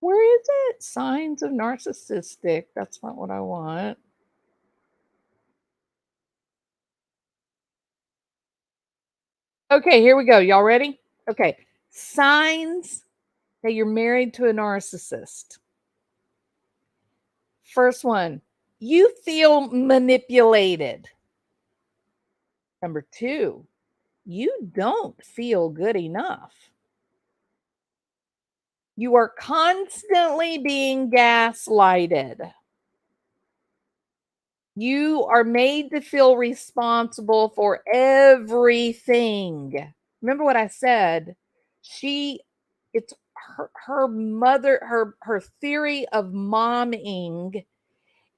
Where is it? Signs of narcissistic. That's not what I want. Okay, here we go. Y'all ready? Okay. Signs that you're married to a narcissist. First one, you feel manipulated. Number two, you don't feel good enough. You are constantly being gaslighted. You are made to feel responsible for everything. Remember what I said? She it's her mother, her theory of momming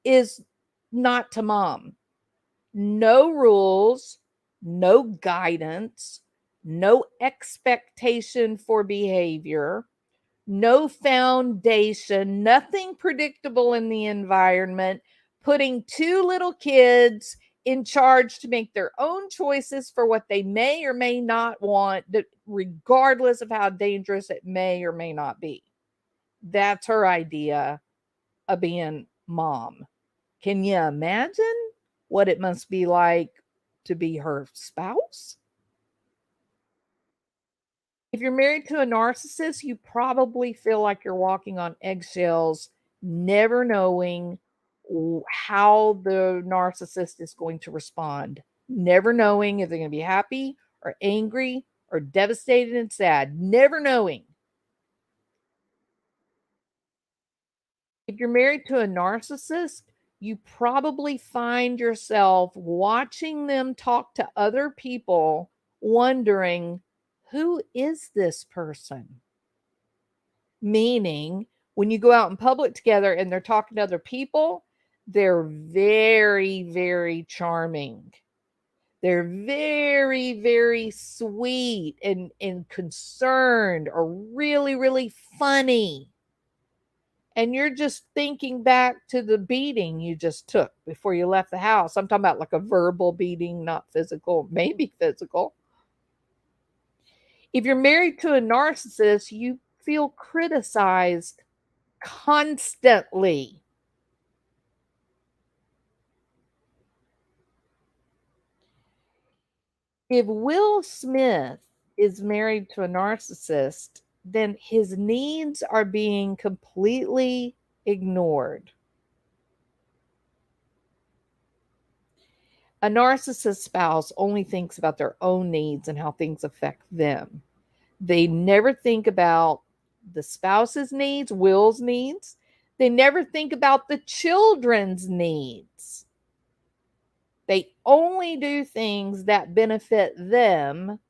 is not to mom. No rules, no guidance, no expectation for behavior, no foundation, nothing predictable in the environment, putting two little kids in charge to make their own choices for what they may or may not want, regardless of how dangerous it may or may not be. That's her idea of being mom. Can you imagine what it must be like to be her spouse? If you're married to a narcissist, you probably feel like you're walking on eggshells, never knowing how the narcissist is going to respond, never knowing if they're going to be happy or angry or devastated and sad, never knowing. If you're married to a narcissist, you probably find yourself watching them talk to other people, wondering, who is this person? Meaning, when you go out in public together and they're talking to other people, they're very, very charming. They're very, very sweet and concerned or really, really funny. And you're just thinking back to the beating you just took before you left the house. I'm talking about like a verbal beating, not physical, maybe physical. If you're married to a narcissist, you feel criticized constantly. If Will Smith is married to a narcissist, then his needs are being completely ignored. A narcissist spouse only thinks about their own needs and how things affect them. They never think about the spouse's needs, Will's needs. They never think about the children's needs. They only do things that benefit them,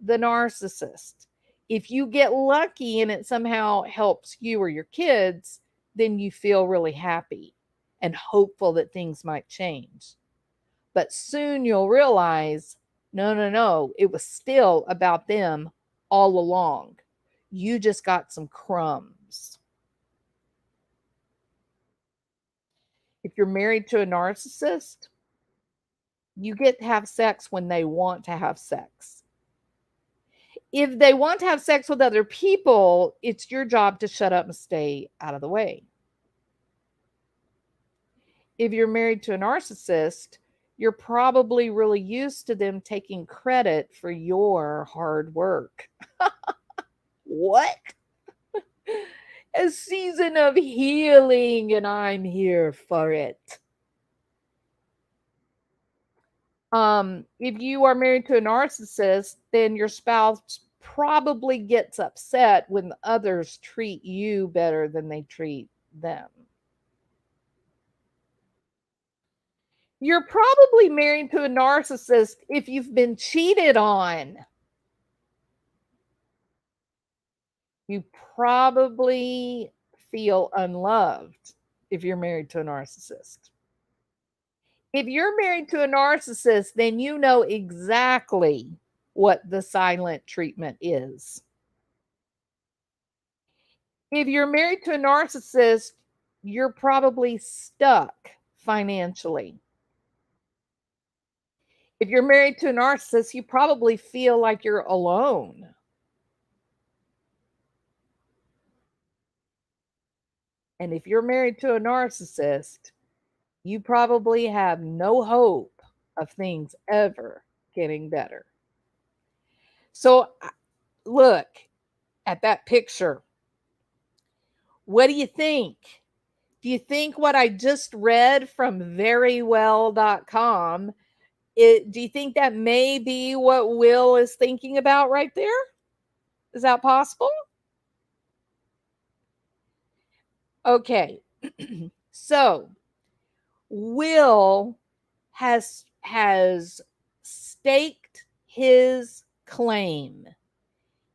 the narcissist. If you get lucky and it somehow helps you or your kids, then you feel really happy and hopeful that things might change. But soon you'll realize no, no, no, it was still about them all along. You just got some crumbs. If you're married to a narcissist, you get to have sex when they want to have sex. If they want to have sex with other people, it's your job to shut up and stay out of the way. If you're married to a narcissist, you're probably really used to them taking credit for your hard work. What? A season of healing, and I'm here for it. If you are married to a narcissist, then your spouse probably gets upset when others treat you better than they treat them. You're probably married to a narcissist if you've been cheated on. You probably feel unloved if you're married to a narcissist. If you're married to a narcissist, then you know exactly what the silent treatment is. If you're married to a narcissist, you're probably stuck financially. If you're married to a narcissist, you probably feel like you're alone. And if you're married to a narcissist, you probably have no hope of things ever getting better. So look at that picture. What do you think? Do you think what I just read from verywell.com, do you think that may be what Will is thinking about right there? Is that possible? Okay. So Will has staked his claim.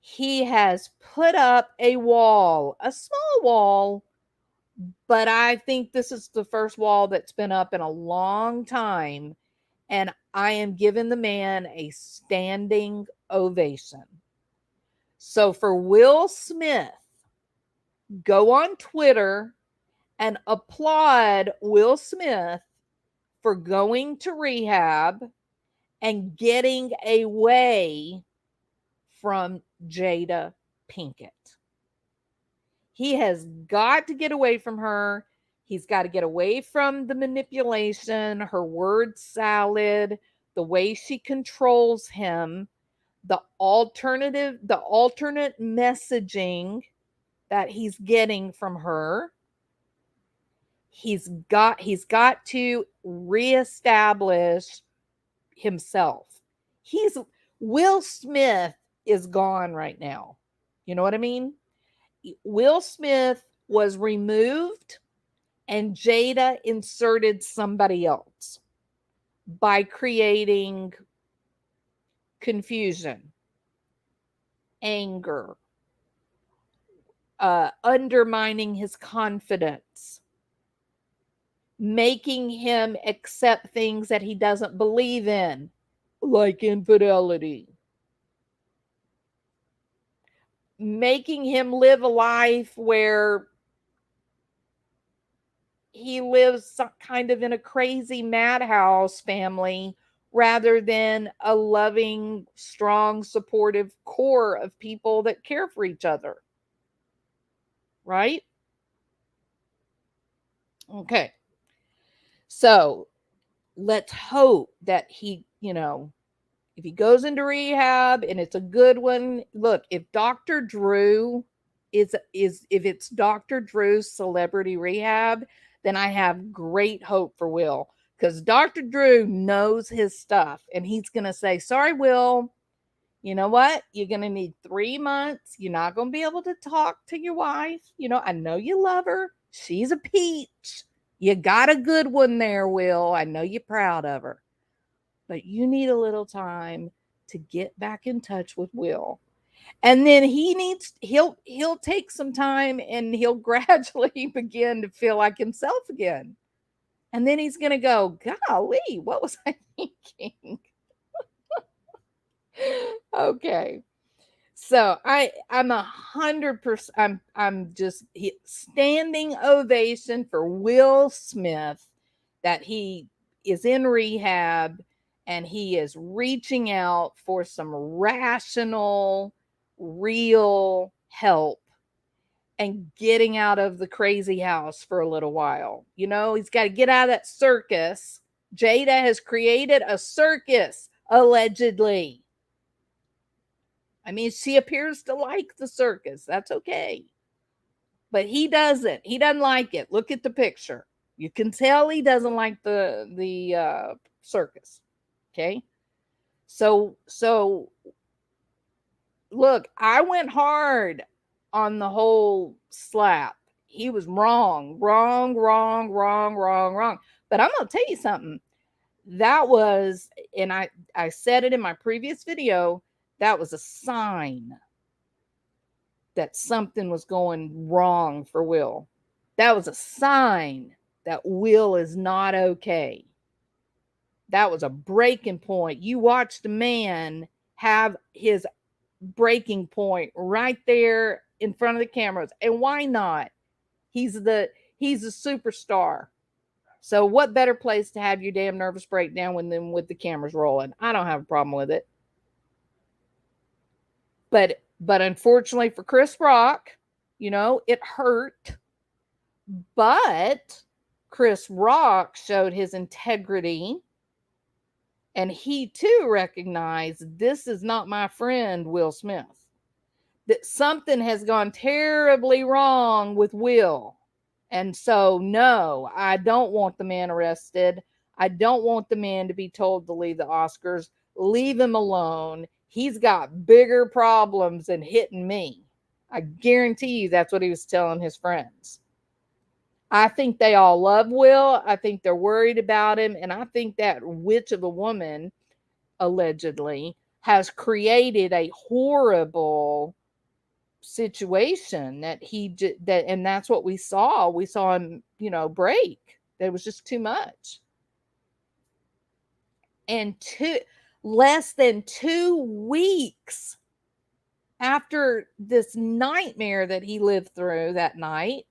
He has put up a wall, a small wall, but I think this is the first wall that's been up in a long time, and I am giving the man a standing ovation. So for Will Smith, go on Twitter and applaud Will Smith for going to rehab and getting away from Jada Pinkett. He has got to get away from her. He's got to get away from the manipulation, her word salad, the way she controls him, the alternate messaging that he's getting from her. He's got to reestablish himself. Will Smith is gone right now. You know what I mean? Will Smith was removed and Jada inserted somebody else by creating confusion, anger, undermining his confidence, making him accept things that he doesn't believe in, like infidelity, making him live a life where he lives kind of in a crazy madhouse family rather than a loving, strong, supportive core of people that care for each other. Right? Okay. So let's hope that he, if he goes into rehab and it's a good one. Look, if Dr. Drew if it's Dr. Drew's celebrity rehab, then I have great hope for Will, because Dr. Drew knows his stuff and he's going to say, sorry, Will, you know what? You're going to need 3 months. You're not going to be able to talk to your wife. I know you love her. She's a peach. You got a good one there, Will. I know you're proud of her. But you need a little time to get back in touch with Will. And then he'll take some time and he'll gradually begin to feel like himself again. And then he's going to go, golly, what was I thinking? Okay. So I'm 100%, I'm just standing ovation for Will Smith, that he is in rehab and he is reaching out for some rational, real help and getting out of the crazy house for a little while. He's got to get out of that circus. Jada has created a circus, allegedly. I mean, she appears to like the circus. That's okay. But he doesn't. He doesn't like it. Look at the picture. You can tell he doesn't like the circus. Okay? So look, I went hard on the whole slap. He was wrong. But I'm going to tell you something. That was, and I said it in my previous video, that was a sign that something was going wrong for Will. That was a sign that Will is not okay. That was a breaking point. You watched a man have his breaking point right there in front of the cameras. And why not? He's a superstar. So what better place to have your damn nervous breakdown than with the cameras rolling? I don't have a problem with it. But unfortunately for Chris Rock, it hurt. But Chris Rock showed his integrity, and he too recognized, this is not my friend Will Smith. That something has gone terribly wrong with Will. And so, no, I don't want the man arrested. I don't want the man to be told to leave the Oscars. Leave him alone. He's got bigger problems than hitting me. I guarantee you that's what he was telling his friends. I think they all love Will. I think they're worried about him. And I think that witch of a woman, allegedly, has created a horrible situation and that's what we saw. We saw him, break. That was just too much. And less than 2 weeks after this nightmare that he lived through that night,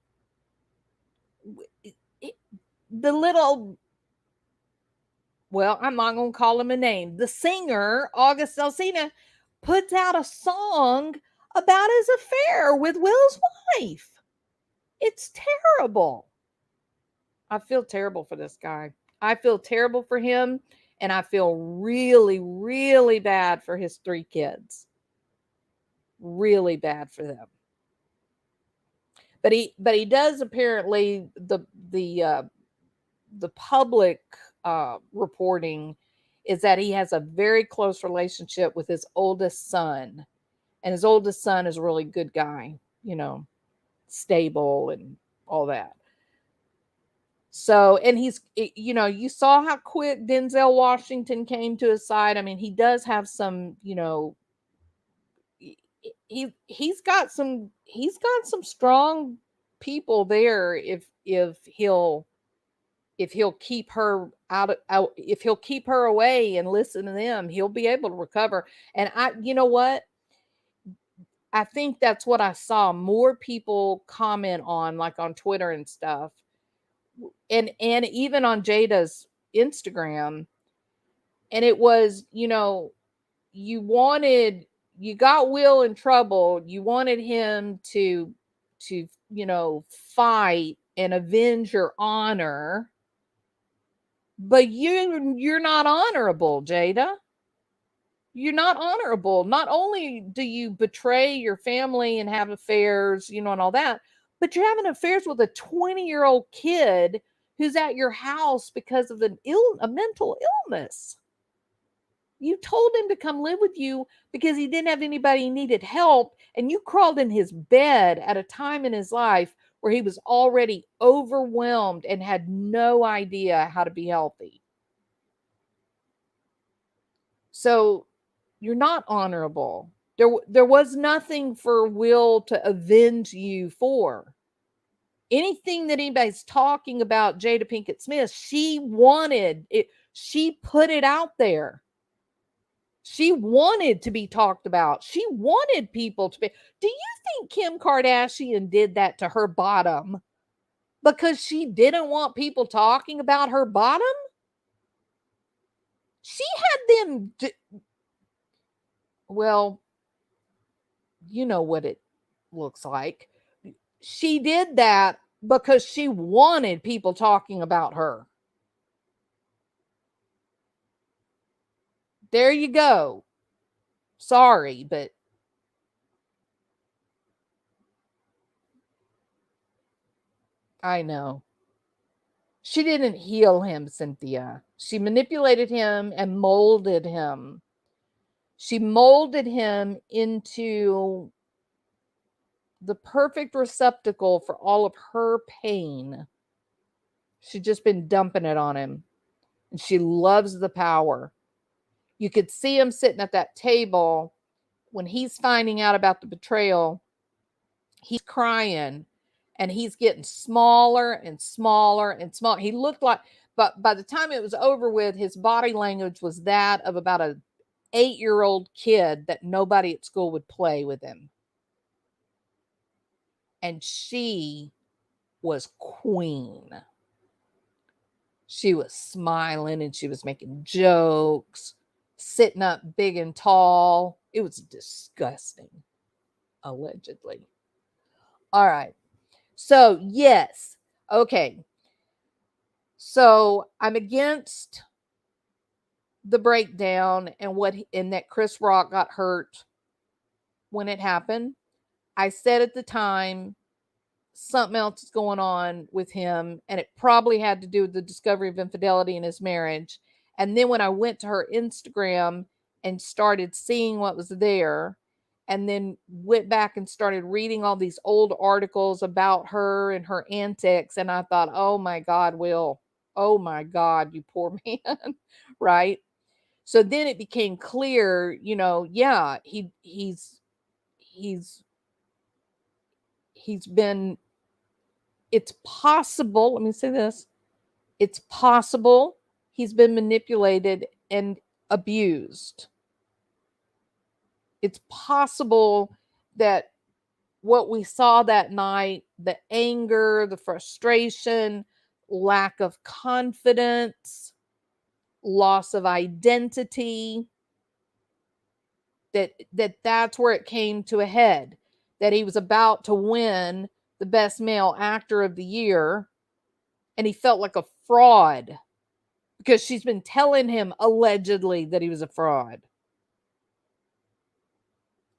the little, well, I'm not going to call him a name, the singer, August Alsina, puts out a song about his affair with Will's wife. It's terrible. I feel terrible for this guy. I feel terrible for him, and I feel really, really bad for his 3 kids. Really bad for them. But he does apparently, the public reporting is that he has a very close relationship with his oldest son, and his oldest son is a really good guy, stable and all that. So, and he's, you saw how quick Denzel Washington came to his side. I mean, he does have some, he's got some strong people there if he'll keep her out, if he'll keep her away and listen to them, he'll be able to recover. And you know what? I think that's what I saw more people comment on, like on Twitter and stuff. And even on Jada's Instagram. And it was, you got Will in trouble. You wanted him to fight and avenge your honor. But you're not honorable, Jada. You're not honorable. Not only do you betray your family and have affairs, and all that, but you're having affairs with a 20-year-old kid who's at your house because of a mental illness. You told him to come live with you because he didn't have anybody, he needed help, and you crawled in his bed at a time in his life where he was already overwhelmed and had no idea how to be healthy. So you're not honorable. There was nothing for Will to avenge you for. Anything that anybody's talking about Jada Pinkett Smith, she wanted it. She put it out there. She wanted to be talked about. She wanted people to be. Do you think Kim Kardashian did that to her bottom because she didn't want people talking about her bottom? She had them. Well, you know what it looks like. She did that because she wanted people talking about her. There you go. Sorry, but I know. She didn't heal him, Cynthia. She manipulated him and molded him. She molded him into the perfect receptacle for all of her pain. She's just been dumping it on him. And she loves the power. You could see him sitting at that table when he's finding out about the betrayal. He's crying and he's getting smaller and smaller and smaller. He looked like, but by the time it was over with, his body language was that of about a 8-year-old kid that nobody at school would play with him. And she was queen. She was smiling and she was making jokes, sitting up big and tall. It was disgusting, allegedly. All right. So, yes. Okay. So, I'm against the breakdown and that Chris Rock got hurt when it happened. I said at the time something else is going on with him, and it probably had to do with the discovery of infidelity in his marriage. And then when I went to her Instagram and started seeing what was there, and then went back and started reading all these old articles about her and her antics, and I thought, oh my God, Will, oh my God, you poor man, right? So then it became clear, yeah, he's been, it's possible, let me say this, it's possible he's been manipulated and abused. It's possible that what we saw that night, the anger, the frustration, lack of confidence, loss of identity, that's where it came to a head, that he was about to win the best male actor of the year and he felt like a fraud because she's been telling him allegedly that he was a fraud.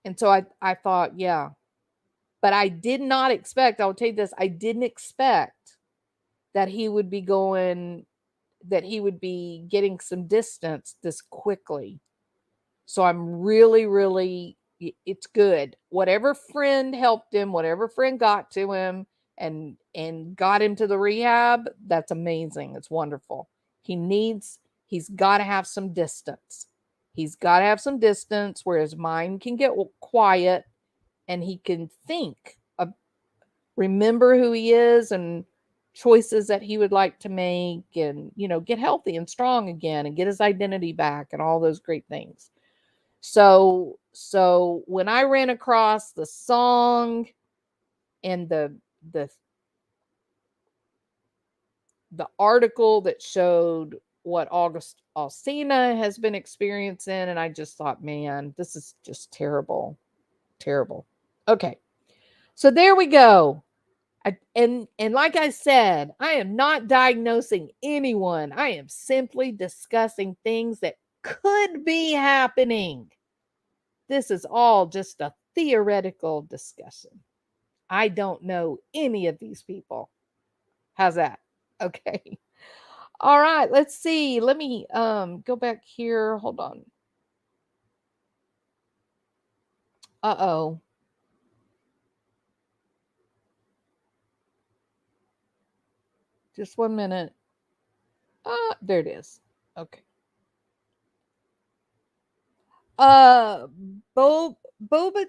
And so I thought, yeah, but I did not expect, I'll tell you this, I didn't expect that he would be getting some distance this quickly. So I'm really, really, it's good. Whatever friend helped him, whatever friend got to him and got him to the rehab, that's amazing. It's wonderful. He's got to have some distance. He's got to have some distance where his mind can get quiet and he can think, remember who he is and choices that he would like to make, and, get healthy and strong again and get his identity back and all those great things. So when I ran across the song and the article that showed what Alsina has been experiencing, and I just thought, man, this is just terrible. Terrible. Okay. So there we go. And like I said, I am not diagnosing anyone. I am simply discussing things that could be happening. This is all just a theoretical discussion. I don't know any of these people. How's that? Okay. All right, let's see. Let me go back here. Hold on. Uh-oh. Just 1 minute. There it is. Okay. Boba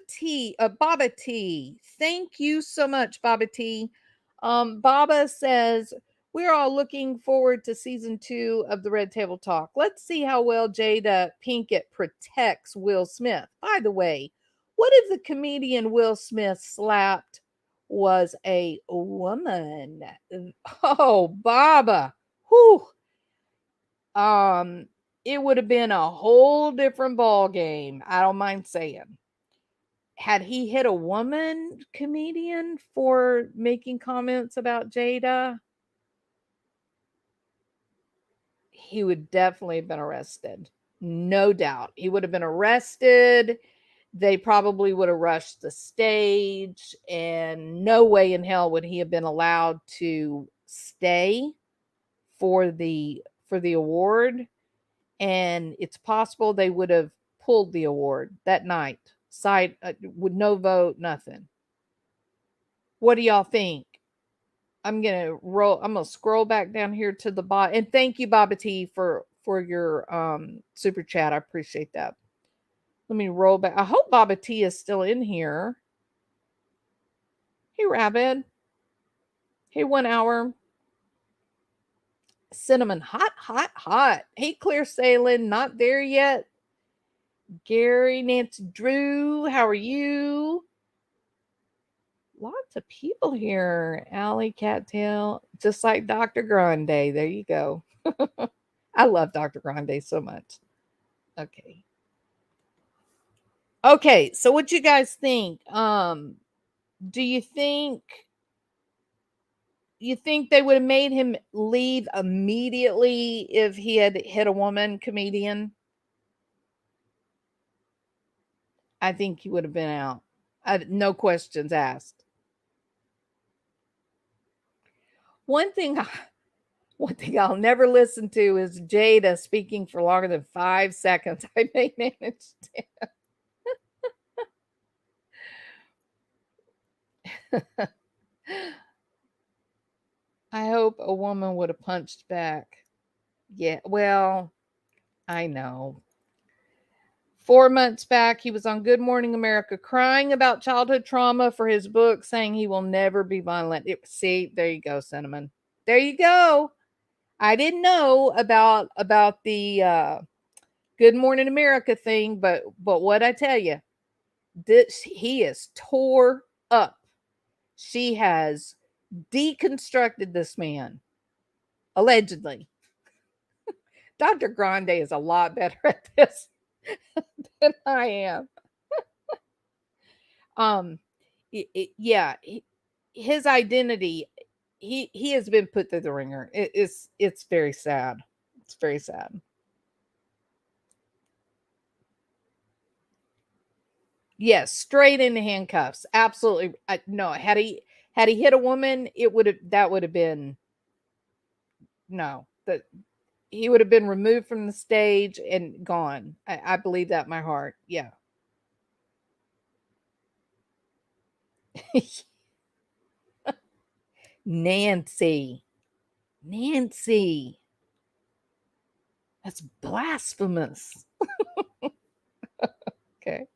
T, Baba T. Thank you so much, Baba T. Baba says, we're all looking forward to season 2 of the Red Table Talk. Let's see how well Jada Pinkett protects Will Smith. By the way, what if the comedian Will Smith slapped was a woman? Oh, Baba. Whew. It would have been a whole different ball game. I don't mind saying. Had he hit a woman comedian for making comments about Jada, he would definitely have been arrested. No doubt. He would have been arrested. They probably would have rushed the stage, and no way in hell would he have been allowed to stay for the award. And it's possible they would have pulled the award that night, with no vote, nothing. What do y'all think? I'm gonna scroll back down here to the bottom, and thank you, Baba T, for your super chat. I appreciate that. Let me roll back. I hope Baba T is still in here. Hey, Rabbit. Hey, 1 hour. Cinnamon, hot, hot, hot. Hey, Clear Sailing, not there yet. Gary, Nancy, Drew, how are you? Lots of people here. Allie, Cattail, just like Dr. Grande. There you go. I love Dr. Grande so much. Okay. Okay, so what you guys think? Do you think they would have made him leave immediately if he had hit a woman comedian? I think he would have been out. No questions asked. One thing I'll never listen to is Jada speaking for longer than 5 seconds. I may manage to. I hope a woman would have punched back. Yeah, well, I know. 4 months back, he was on Good Morning America crying about childhood trauma for his book, saying he will never be violent. See, there you go, Cinnamon. There you go. I didn't know about the Good Morning America thing, but what I tell you, he is tore up. She has deconstructed this man, allegedly. Dr. Grande is a lot better at this than I am. Yeah, his identity, he has been put through the ringer. It's very sad. It's very sad. Yes, straight into handcuffs. Absolutely. No, had he hit a woman, that would have been no. That he would have been removed from the stage and gone. I believe that in my heart. Yeah. Nancy. That's blasphemous. Okay.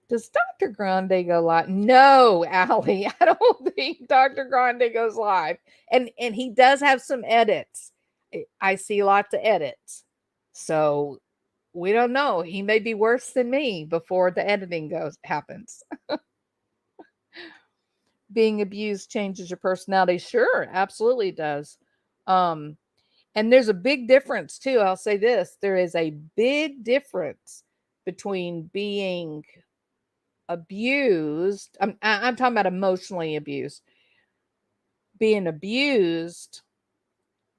Does Dr. Grande go live? No, Allie, I don't think Dr. Grande goes live. And he does have some edits. I see lots of edits. So we don't know. He may be worse than me before the editing happens. Being abused changes your personality. Sure, absolutely does. And there's a big difference too. I'll say this. There is a big difference between being abused. I'm talking about emotionally abused. Being abused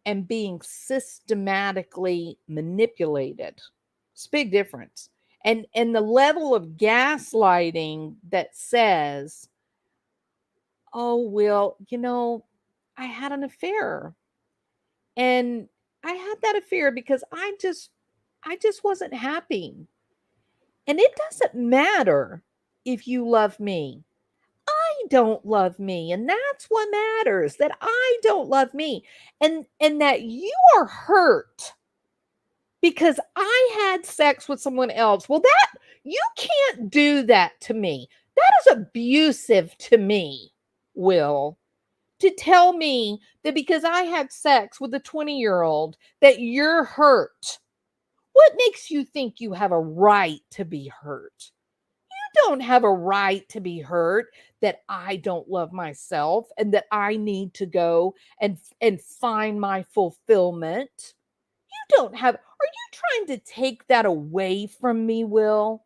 and being systematically manipulated. It's a big difference. And the level of gaslighting that says, oh, well, I had an affair. And I had that affair because I just wasn't happy. And it doesn't matter if you love me. I don't love me, and that's what matters, that I don't love me, and that you are hurt because I had sex with someone else. Well, that you can't do that to me. That is abusive to me, Will, to tell me that because I had sex with a 20-year-old that you're hurt. What makes you think you have a right to be hurt? You don't have a right to be hurt that I don't love myself and that I need to go and find my fulfillment. You don't have, are you trying to take that away from me, Will?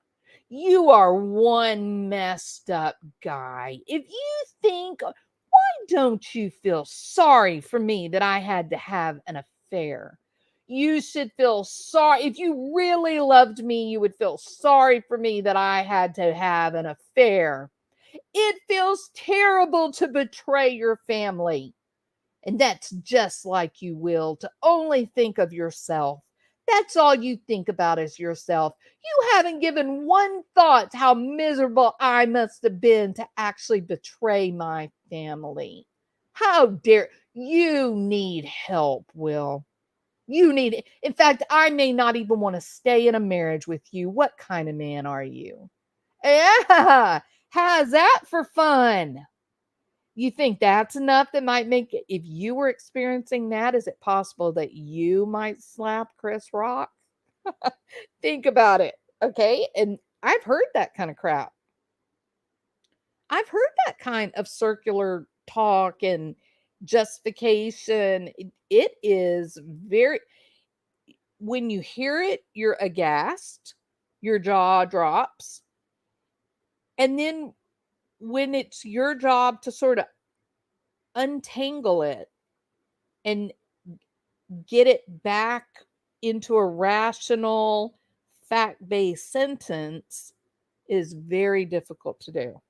You are one messed up guy. If you think, why don't you feel sorry for me that I had to have an affair? You should feel sorry. If you really loved me, you would feel sorry for me that I had to have an affair. It feels terrible to betray your family. And that's just like you, Will, to only think of yourself. That's all you think about is yourself. You haven't given one thought to how miserable I must have been to actually betray my family. How dare you need help, Will? You need it. In fact, I may not even want to stay in a marriage with you. What kind of man are you? Yeah, how's that for fun? You think that's enough that might make it, if you were experiencing that, is it possible that you might slap Chris Rock? Think about it. Okay. And I've heard that kind of crap. I've heard that kind of circular talk and justification. It is very, when you hear it, you're aghast, your jaw drops. And then when it's your job to sort of untangle it and get it back into a rational, fact-based sentence, is very difficult to do.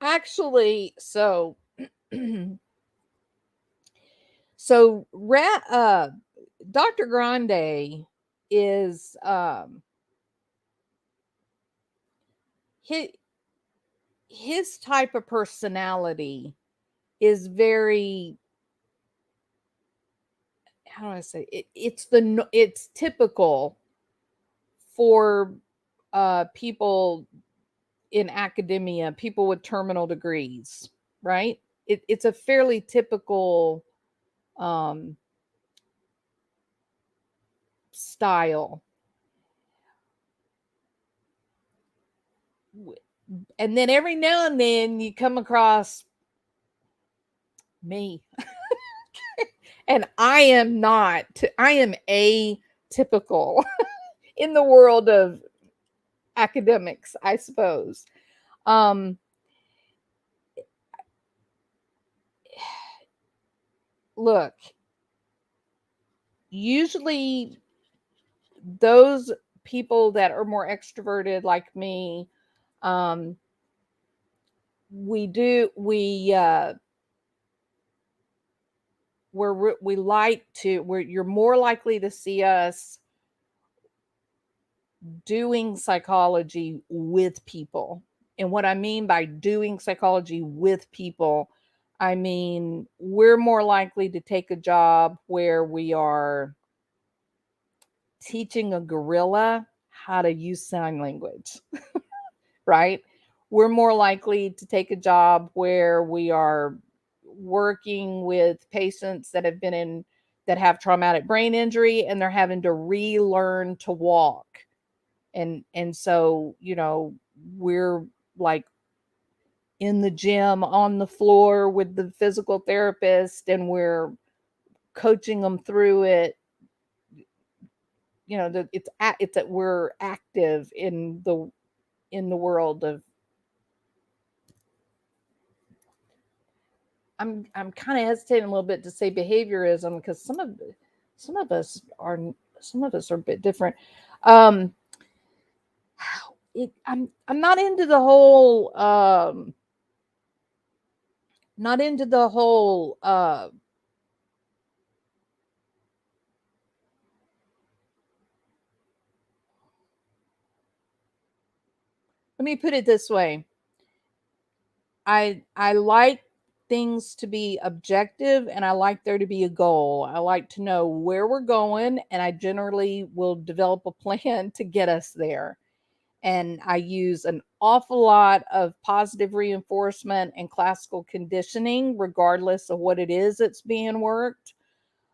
Actually, so so Dr. Grande is his, his type of personality is very, how do I say it, it's typical for people in academia, people with terminal degrees, right? It's a fairly typical um, style. And then every now and then you come across me. And I am atypical in the world of academics, I suppose. Um, Look, usually those people that are more extroverted like me, um, we do we like to, you're more likely to see us doing psychology with people. And what I mean by doing psychology with people, I mean we're more likely to take a job where we are teaching a gorilla how to use sign language, right? We're more likely to take a job where we are working with patients that have traumatic brain injury and they're having to relearn to walk. And so, we're like in the gym on the floor with the physical therapist and we're coaching them through it. It's that we're active in the world of, I'm kind of hesitating a little bit to say behaviorism, because some of us are some of us are a bit different. Um, I'm not into the whole not into the whole let me put it this way. I like things to be objective and I like there to be a goal. I like to know where we're going and I generally will develop a plan to get us there. And I use an awful lot of positive reinforcement and classical conditioning regardless of what it is that's being worked.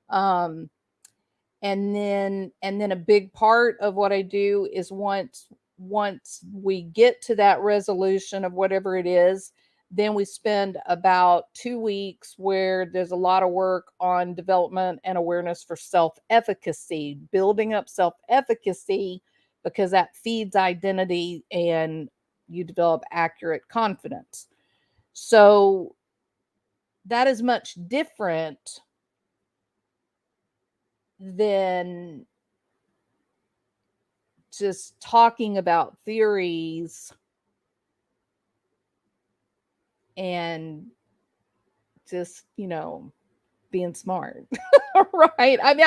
Um, and then a big part of what I do is once we get to that resolution of whatever it is, then we spend about 2 weeks where there's a lot of work on development and awareness for self-efficacy, building up self-efficacy, because that feeds identity and you develop accurate confidence. So that is much different than just talking about theories and just, being smart. Right? I mean,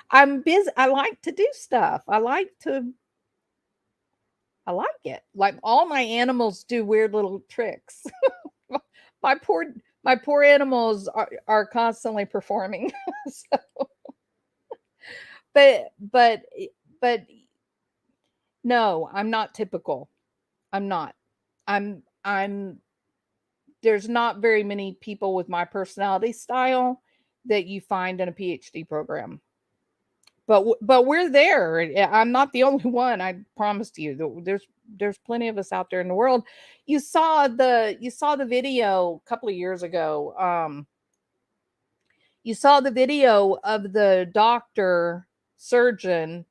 I'm busy. I like to do stuff. I like it. Like all my animals do weird little tricks. my poor my poor animals are constantly performing. So, but no, I'm not typical. I'm not. I'm there's not very many people with my personality style that you find in a PhD program. But we're there. I'm not the only one. I promise you. There's plenty of us out there in the world. You saw the video a couple of years ago. You saw the video of the doctor surgeon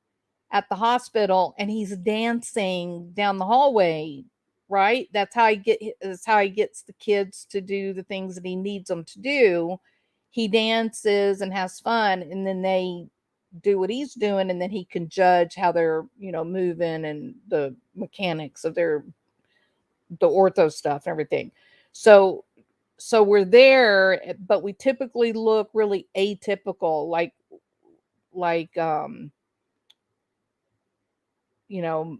at the hospital, and he's dancing down the hallway, right? That's how he gets the kids to do the things that he needs them to do. He dances and has fun, and then they do what he's doing, and then he can judge how they're, moving, and the mechanics of the ortho stuff and everything. So we're there, but we typically look really atypical, like you know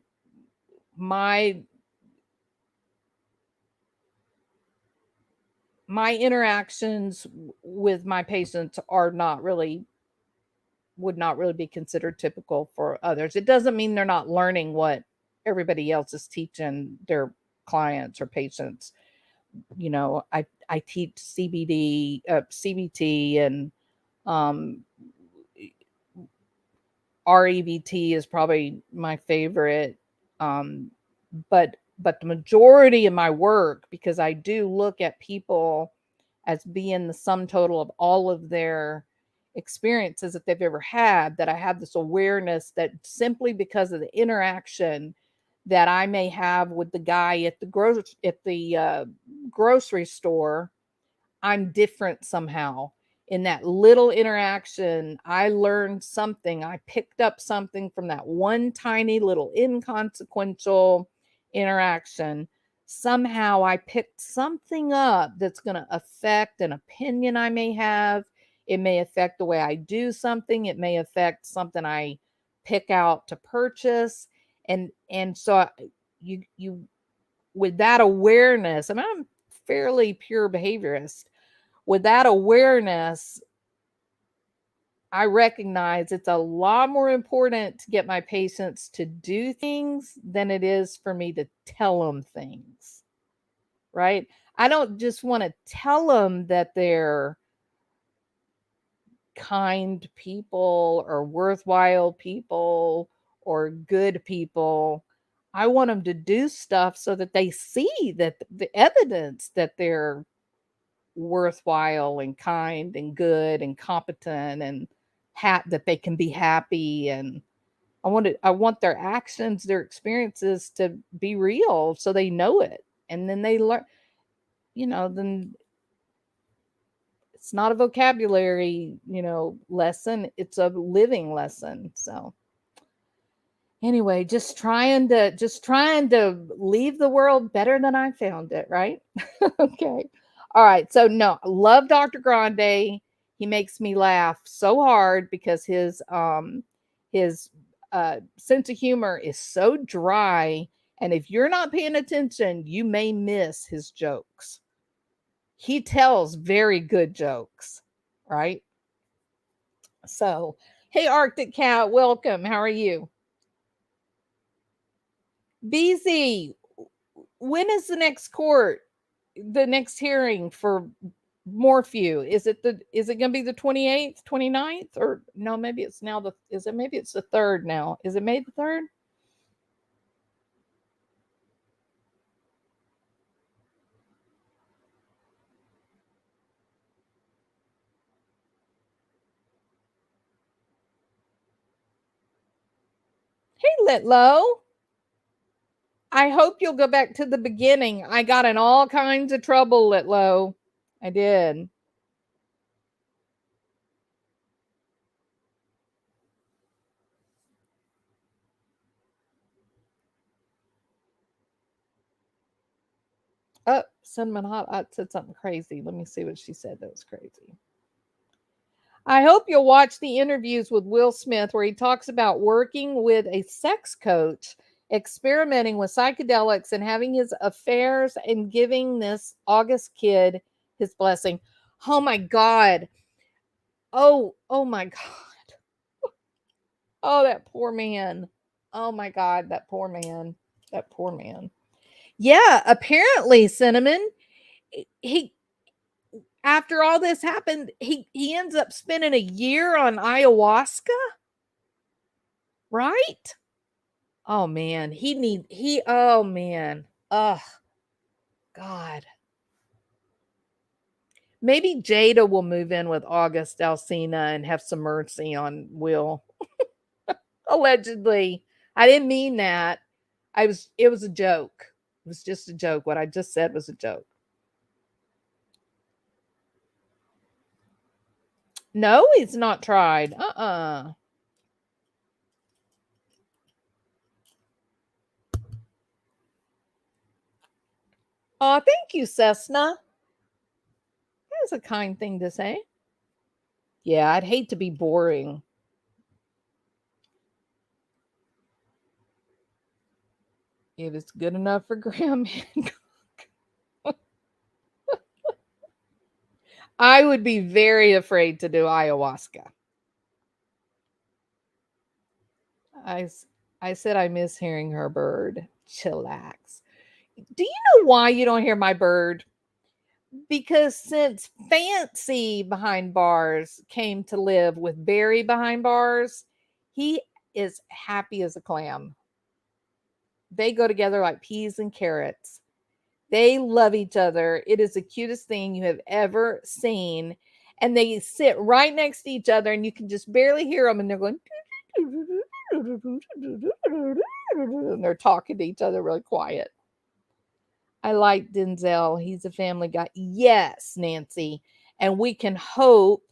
my my interactions with my patients would not really be considered typical for others. It doesn't mean they're not learning what everybody else is teaching their clients or patients. I teach CBD, CBT, and um, REBT is probably my favorite. Um, but the majority of my work, because I do look at people as being the sum total of all of their experiences that they've ever had, that I have this awareness that simply because of the interaction that I may have with the guy at the grocery store, I'm different somehow. In that little interaction, I learned something. I picked up something from that one tiny little inconsequential interaction. Somehow I picked something up that's going to affect an opinion I may have. It may affect the way I do something. It may affect something I pick out to purchase. And so you with that awareness, I mean, I'm fairly pure behaviorist. With that awareness, I recognize it's a lot more important to get my patients to do things than it is for me to tell them things, right? I don't just want to tell them that they're kind people or worthwhile people or good people. I want them to do stuff so that they see that the evidence that they're worthwhile and kind and good and competent, and that they can be happy. And I want their actions, their experiences to be real, so they know it, and then they learn. Then it's not a vocabulary, lesson. It's a living lesson. So anyway, just trying to leave the world better than I found it, right? Okay. All right. So no, I love Dr. Grande. He makes me laugh so hard because his sense of humor is so dry, and if you're not paying attention, you may miss his jokes. He tells very good jokes, right? So, hey Arctic Cat, welcome. How are you? BZ, when is the next hearing for Morphew? Is it going to be the 28th, 29th, or no, maybe it's now maybe it's the 3rd now. Is it May the 3rd? Hey Litlow, I hope you'll go back to the beginning. I got in all kinds of trouble, Litlow. I did. Oh, Cinnamon Hot said something crazy. Let me see what she said that was crazy. I hope you'll watch the interviews with Will Smith where he talks about working with a sex coach, experimenting with psychedelics, and having his affairs and giving this August kid his blessing. Oh my God. Oh my God. Oh, that poor man. Oh my God, that poor man. That poor man. Yeah, apparently, Cinnamon, he after all this happened, he ends up spending a year on ayahuasca, right? Oh man, oh man. Oh God. Maybe Jada will move in with August Alsina and have some mercy on Will. Allegedly. I didn't mean that. It was a joke. It was just a joke. What I just said was a joke. No, he's not tried. Oh, thank you, Cessna. That's a kind thing to say. Yeah, I'd hate to be boring. If it's good enough for Graham Hancock. I would be very afraid to do ayahuasca. I, I said I miss hearing her bird. Chillax. Do you know why you don't hear my bird? Because since Fancy behind bars came to live with Barry behind bars, he is happy as a clam. They go together like peas and carrots. They love each other. It is the cutest thing you have ever seen. And they sit right next to each other, and you can just barely hear them. And they're going, and they're talking to each other really quiet. I like Denzel. He's a family guy. Yes, Nancy. And we can hope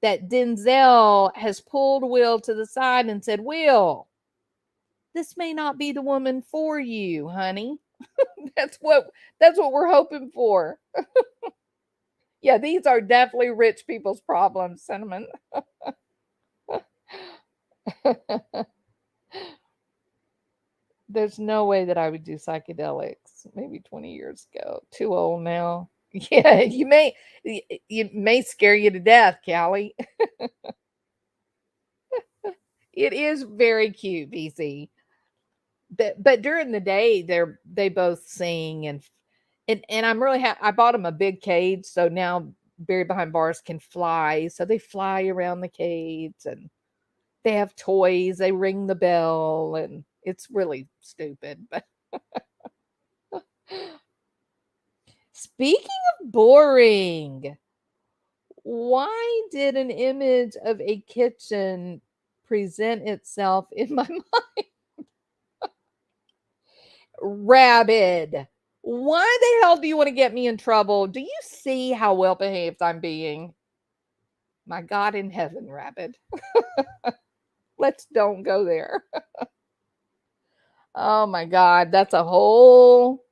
that Denzel has pulled Will to the side and said, Will, this may not be the woman for you, honey. that's what we're hoping for. Yeah, these are definitely rich people's problems, Cinnamon. There's no way that I would do psychedelics maybe 20 years ago. Too old now. Yeah, you may scare you to death, Callie. It is very cute, BC. But during the day they both sing and I'm really I bought them a big cage, so now Buried Behind Bars can fly. So they fly around the cage and they have toys, they ring the bell, and it's really stupid. But speaking of boring, why did an image of a kitchen present itself in my mind? Rabid. Why the hell do you want to get me in trouble? Do you see how well behaved I'm being? My God in heaven, Rabid. Let's don't go there. Oh my God, that's a whole.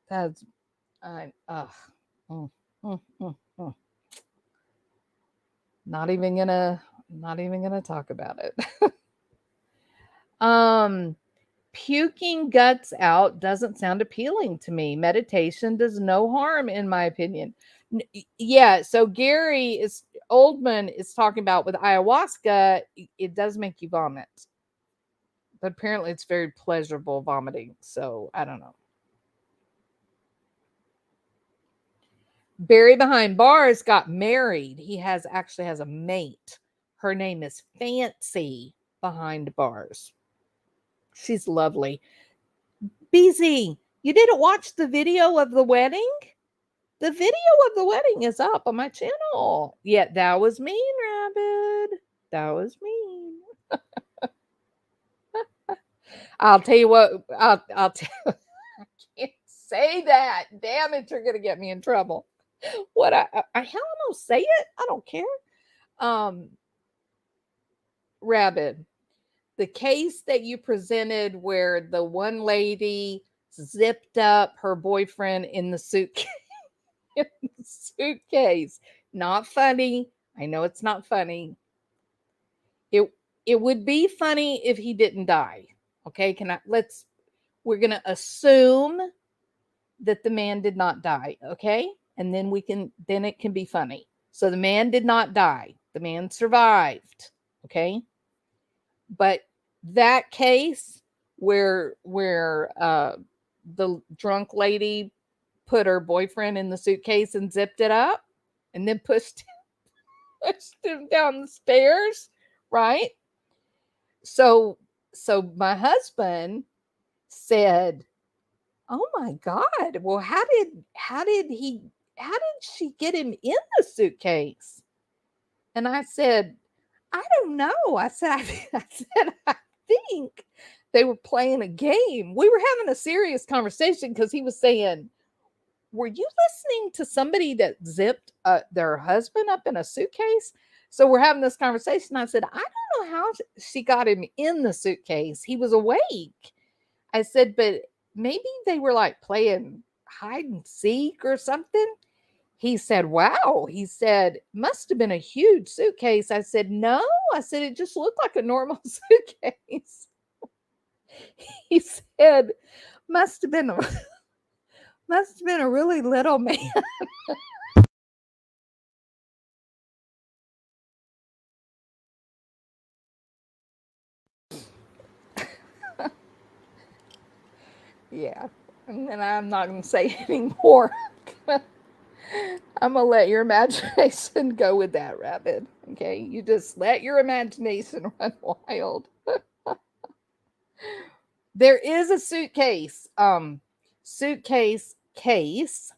That's I. Mm, mm, mm, mm. Not even gonna talk about it. Puking guts out doesn't sound appealing to me. Meditation does no harm, in my opinion. Yeah, so Oldman is talking about with ayahuasca, it does make you vomit. But apparently it's very pleasurable vomiting. So I don't know. Barry Behind Bars got married. He actually has a mate. Her name is Fancy Behind Bars. She's lovely. BZ, you didn't watch the video of the wedding? The video of the wedding is up on my channel. Yeah, that was mean, Rabbit. That was mean. I'll tell you what. I'll tell. I can't say that. Damn it! You're gonna get me in trouble. What I hell don't say it. I don't care. Um, Rabbit, the case that you presented where the one lady zipped up her boyfriend in the suitcase. In the suitcase. Not funny. I know it's not funny. It would be funny if he didn't die. Okay, we're gonna assume that the man did not die, okay? And then it can be funny. So the man did not die. The man survived, okay? But that case where the drunk lady put her boyfriend in the suitcase and zipped it up and then pushed him down the stairs, right? So my husband said, "Oh my God. Well, how did she get him in the suitcase?" And I said, "I don't know." I said, I think they were playing a game. We were having a serious conversation because he was saying, "Were you listening to somebody that zipped their husband up in a suitcase?" So we're having this conversation. I said, "I don't know how she got him in the suitcase. He was awake." I said, "But maybe they were like playing hide and seek or something." He said, "Wow." He said, "Must have been a huge suitcase." I said, "No." I said, "It just looked like a normal suitcase." He said, "Must have been a must have been a really little man." Yeah. And then I'm not going to say anymore. I'm going to let your imagination go with that, Rabbit. Okay? You just let your imagination run wild. There is a suitcase case.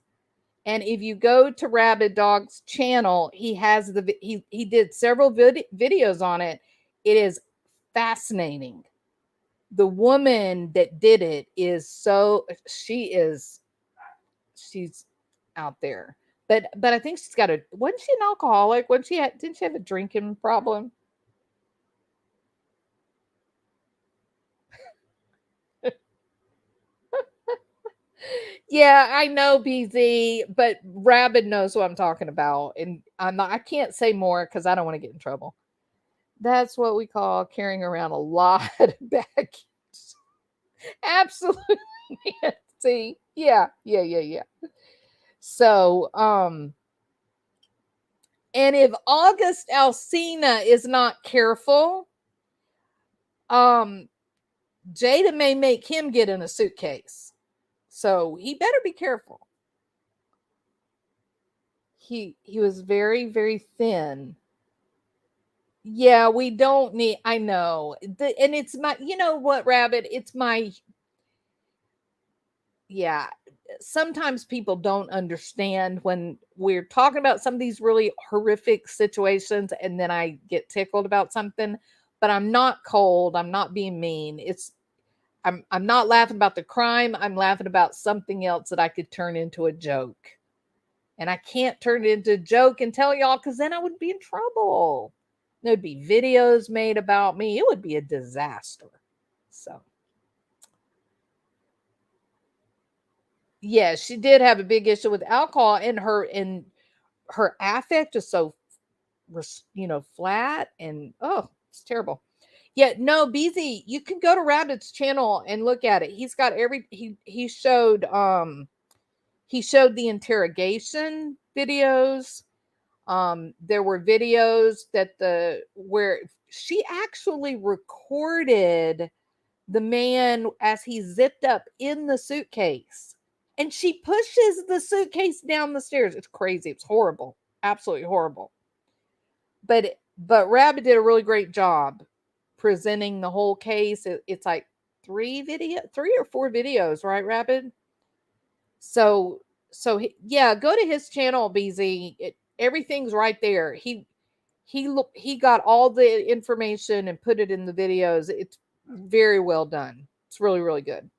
And if you go to Rabid Dog's channel, he did several videos on it. It is fascinating. The woman that did it she's out there. But I think she's got wasn't she an alcoholic? Didn't she have a drinking problem? Yeah, I know, BZ, but Rabid knows what I'm talking about, and I can't say more because I don't want to get in trouble. That's what we call carrying around a lot of baggage. Absolutely. See, yeah. So, and if August Alsina is not careful, Jada may make him get in a suitcase. So he better be careful. He was very, very thin. Yeah, we don't need, I know. And it's my, you know what, Rabbit? It's my, yeah. Sometimes people don't understand when we're talking about some of these really horrific situations and then I get tickled about something, but I'm not cold. I'm not being mean. I'm not laughing about the crime. I'm laughing about something else that I could turn into a joke. And I can't turn it into a joke and tell y'all because then I would be in trouble. There'd be videos made about me. It would be a disaster. So, yeah, she did have a big issue with alcohol, and her affect is so, flat, and oh, it's terrible. Yeah, no, BZ, you can go to Rabbit's channel and look at it. He's got he showed the interrogation videos. There were videos where she actually recorded the man as he zipped up in the suitcase. And she pushes the suitcase down the stairs. It's crazy. It's horrible. Absolutely horrible. But Rabbit did a really great job presenting the whole case. It's like three or four videos, right, Rabbit? So yeah, go to his channel, BZ. Everything's right there. He got all the information and put it in the videos. It's very well done. It's really, really good.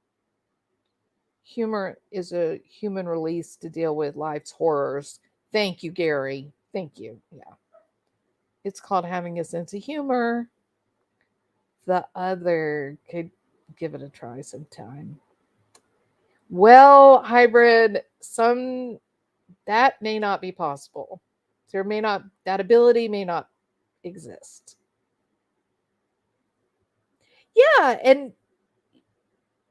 Humor is a human release to deal with life's horrors. Thank you, Gary. Thank you. Yeah. It's called having a sense of humor. The other could give it a try sometime. Well, hybrid, that may not be possible. That ability may not exist. Yeah, and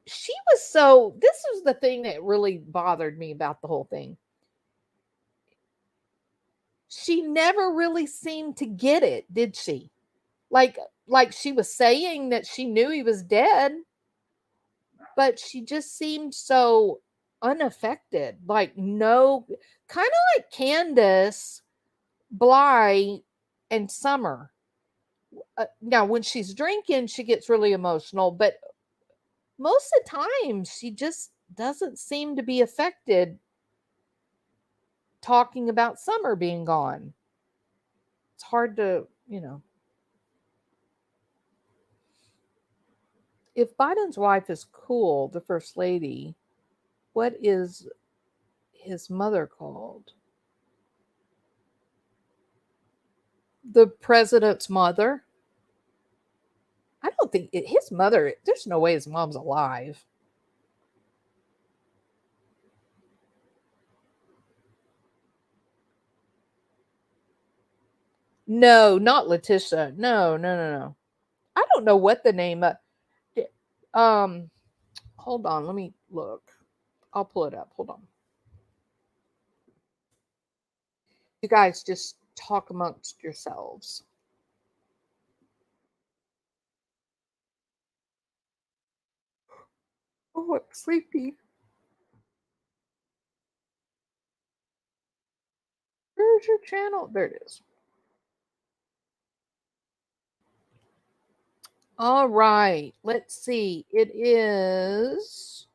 this was the thing that really bothered me about the whole thing. She never really seemed to get it, did she? Like she was saying that she knew he was dead, but she just seemed so unaffected. Like no, kind of like Candace, Bly, and Summer. Now, when she's drinking, she gets really emotional, but most of the time, she just doesn't seem to be affected talking about Summer being gone. It's hard to. If Biden's wife is cool, the first lady, what is his mother called? The president's mother? I don't think his mother, there's no way his mom's alive. No, not Letitia. No, no, no, no. I don't know what the name of. Um, hold on, let me look. I'll pull it up. Hold on. You guys just talk amongst yourselves. Oh, I'm sleepy. Where's your channel? There it is. All right. Let's see. It is.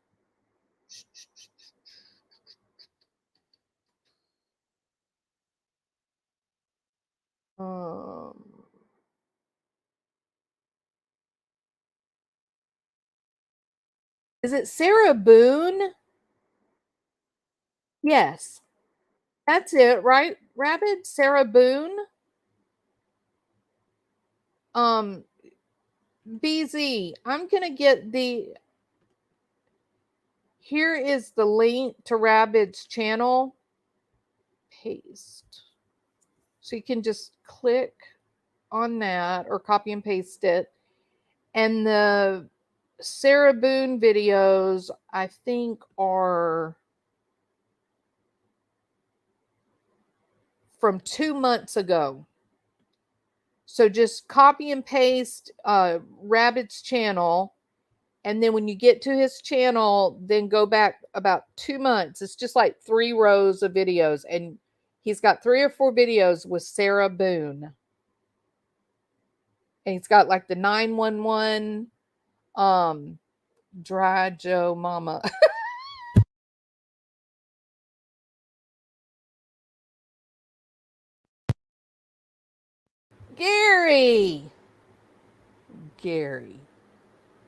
Um, is it Sarah Boone? Yes. That's it, right? Rabbit Sarah Boone. Um, BZ, I'm gonna get the. Here is the link to Rabbit's channel. Paste. So you can just click on that or copy and paste it. And the Sarah Boone videos, I think, are from 2 months ago. So just copy and paste Rabbit's channel. And then when you get to his channel, then go back about 2 months. It's just like 3 rows of videos. And he's got 3 or 4 videos with Sarah Boone. And he's got like the 911 Dry Joe Mama. Gary. Gary.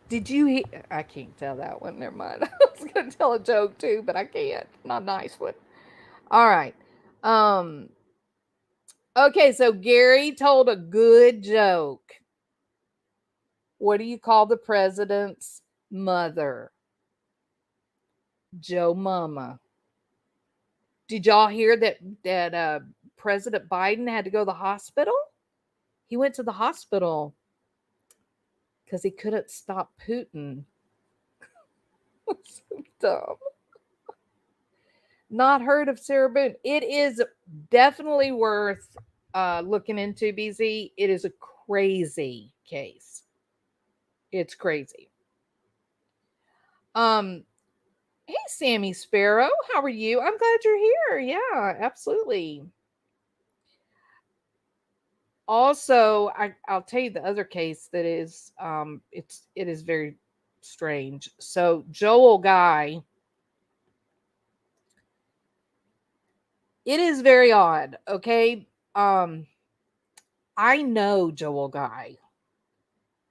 Did you hear? I can't tell that one. Never mind. I was going to tell a joke too, but I can't. Not a nice one. All right. Um. Okay, so Gary told a good joke. What do you call the president's mother? Joe Mama. Did y'all hear that President Biden had to go to the hospital? He went to the hospital because he couldn't stop Putin. So dumb. Not heard of Sarah Boone. It is definitely worth looking into, BZ. It is a crazy case. It's crazy. Um, hey Sammy Sparrow, how are you? I'm glad you're here. Yeah, absolutely. Also, I'll tell you the other case that is it is very strange. So Joel Guy, it is very odd. Okay. I know Joel Guy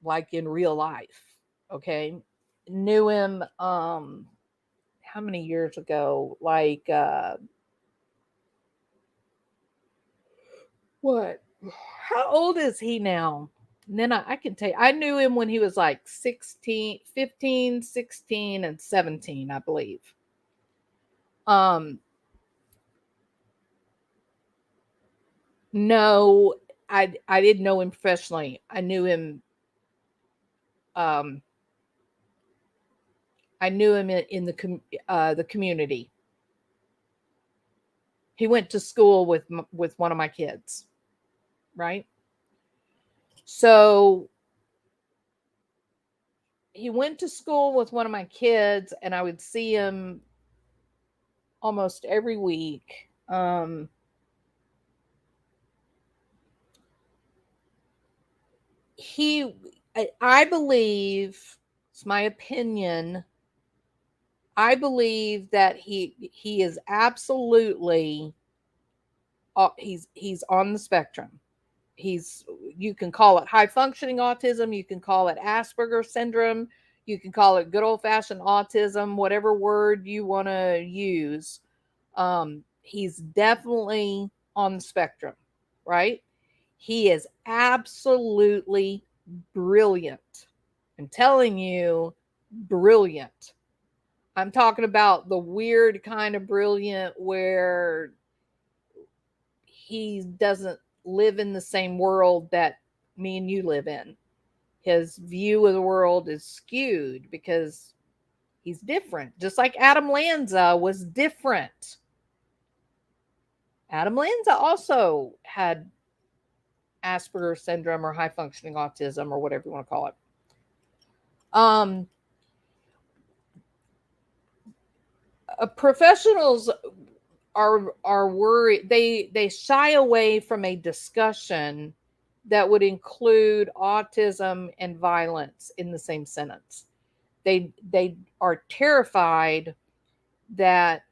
like in real life. Okay. Knew him how many years ago? Like what? How old is he now? And then I can tell you, I knew him when he was like 16, 15, 16, and 17, I believe. No, I didn't know him professionally. I knew him. I knew him in the community. He went to school with one of my kids, right? So he went to school with one of my kids, and I would see him almost every week. I believe, it's my opinion, I believe that he is absolutely he's on the spectrum. You can call it high functioning autism, you can call it Asperger's syndrome, you can call it good old fashioned autism, whatever word you want to use. He's definitely on the spectrum, right? He is absolutely brilliant. I'm telling you, brilliant. I'm talking about the weird kind of brilliant where he doesn't live in the same world that me and you live in. His view of the world is skewed because he's different, just like Adam Lanza was different. Adam Lanza also had Asperger's syndrome or high functioning autism or whatever you want to call it. Professionals are worried. They shy away from a discussion that would include autism and violence in the same sentence. They are terrified that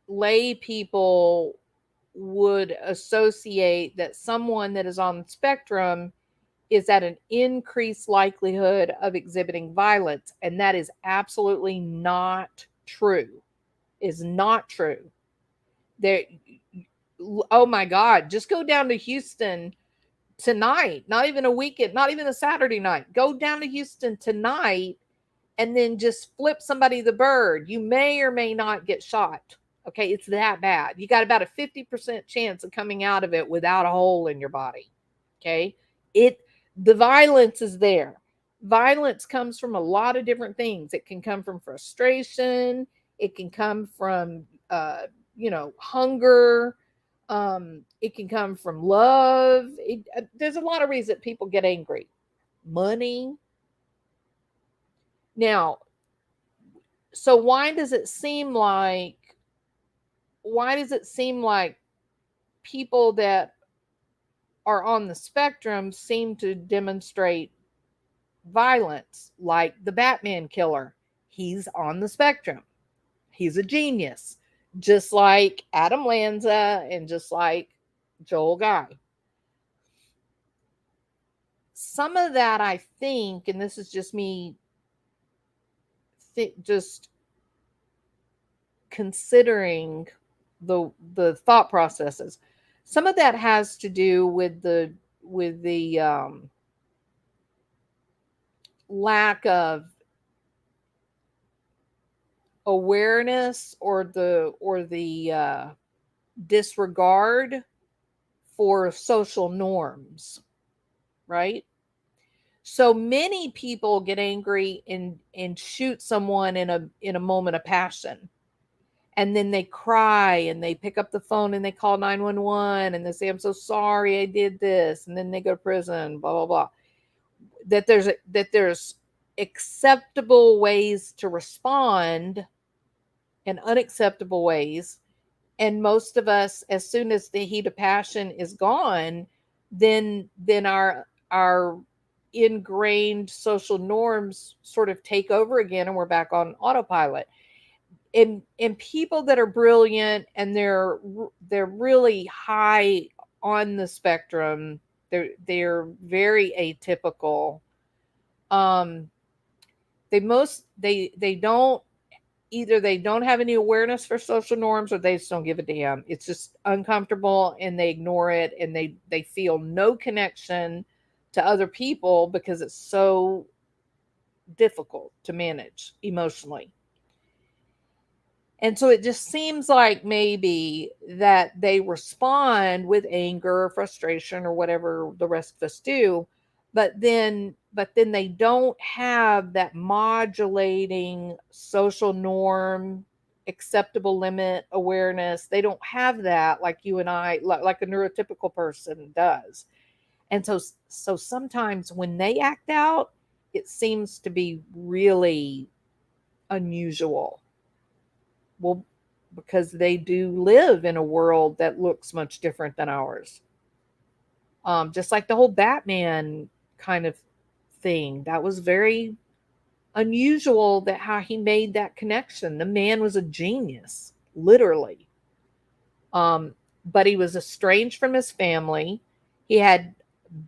lay people would associate that someone that is on the spectrum is at an increased likelihood of exhibiting violence, and that is absolutely not true. Is not true. There, oh my God, just go down to Houston tonight, not even a weekend, not even a Saturday night. Go down to Houston tonight and then just flip somebody the bird. You may or may not get shot. Okay, it's that bad. You got about a 50% chance of coming out of it without a hole in your body. Okay, the violence is there. Violence comes from a lot of different things. It can come from frustration. It can come from hunger. It can come from love. There's a lot of reasons that people get angry. Money. Now, so why does it seem like people that are on the spectrum seem to demonstrate violence, like the Batman killer? He's on the spectrum. He's a genius, just like Adam Lanza and just like Joel Guy. Some of that, I think, and this is just me just considering the thought processes. Some of that has to do with the lack of awareness or the disregard for social norms, right? So many people get angry and shoot someone in a moment of passion. And then they cry and they pick up the phone and they call 911 and they say, I'm so sorry I did this. And then they go to prison, blah, blah, blah. That there's acceptable ways to respond and unacceptable ways. And most of us, as soon as the heat of passion is gone, then our ingrained social norms sort of take over again and we're back on autopilot. And people that are brilliant and they're really high on the spectrum, they're very atypical. They don't, either they don't have any awareness for social norms or they just don't give a damn. It's just uncomfortable and they ignore it, and they feel no connection to other people because it's so difficult to manage emotionally. And so it just seems like maybe that they respond with anger or frustration or whatever the rest of us do, but then they don't have that modulating social norm, acceptable limit awareness. They don't have that like you and I, like a neurotypical person does. And so sometimes when they act out, it seems to be really unusual. Well, because they do live in a world that looks much different than ours. Just like the whole Batman kind of thing, that was very unusual, that how he made that connection. The man was a genius, literally. Um, but he was estranged from his family. He had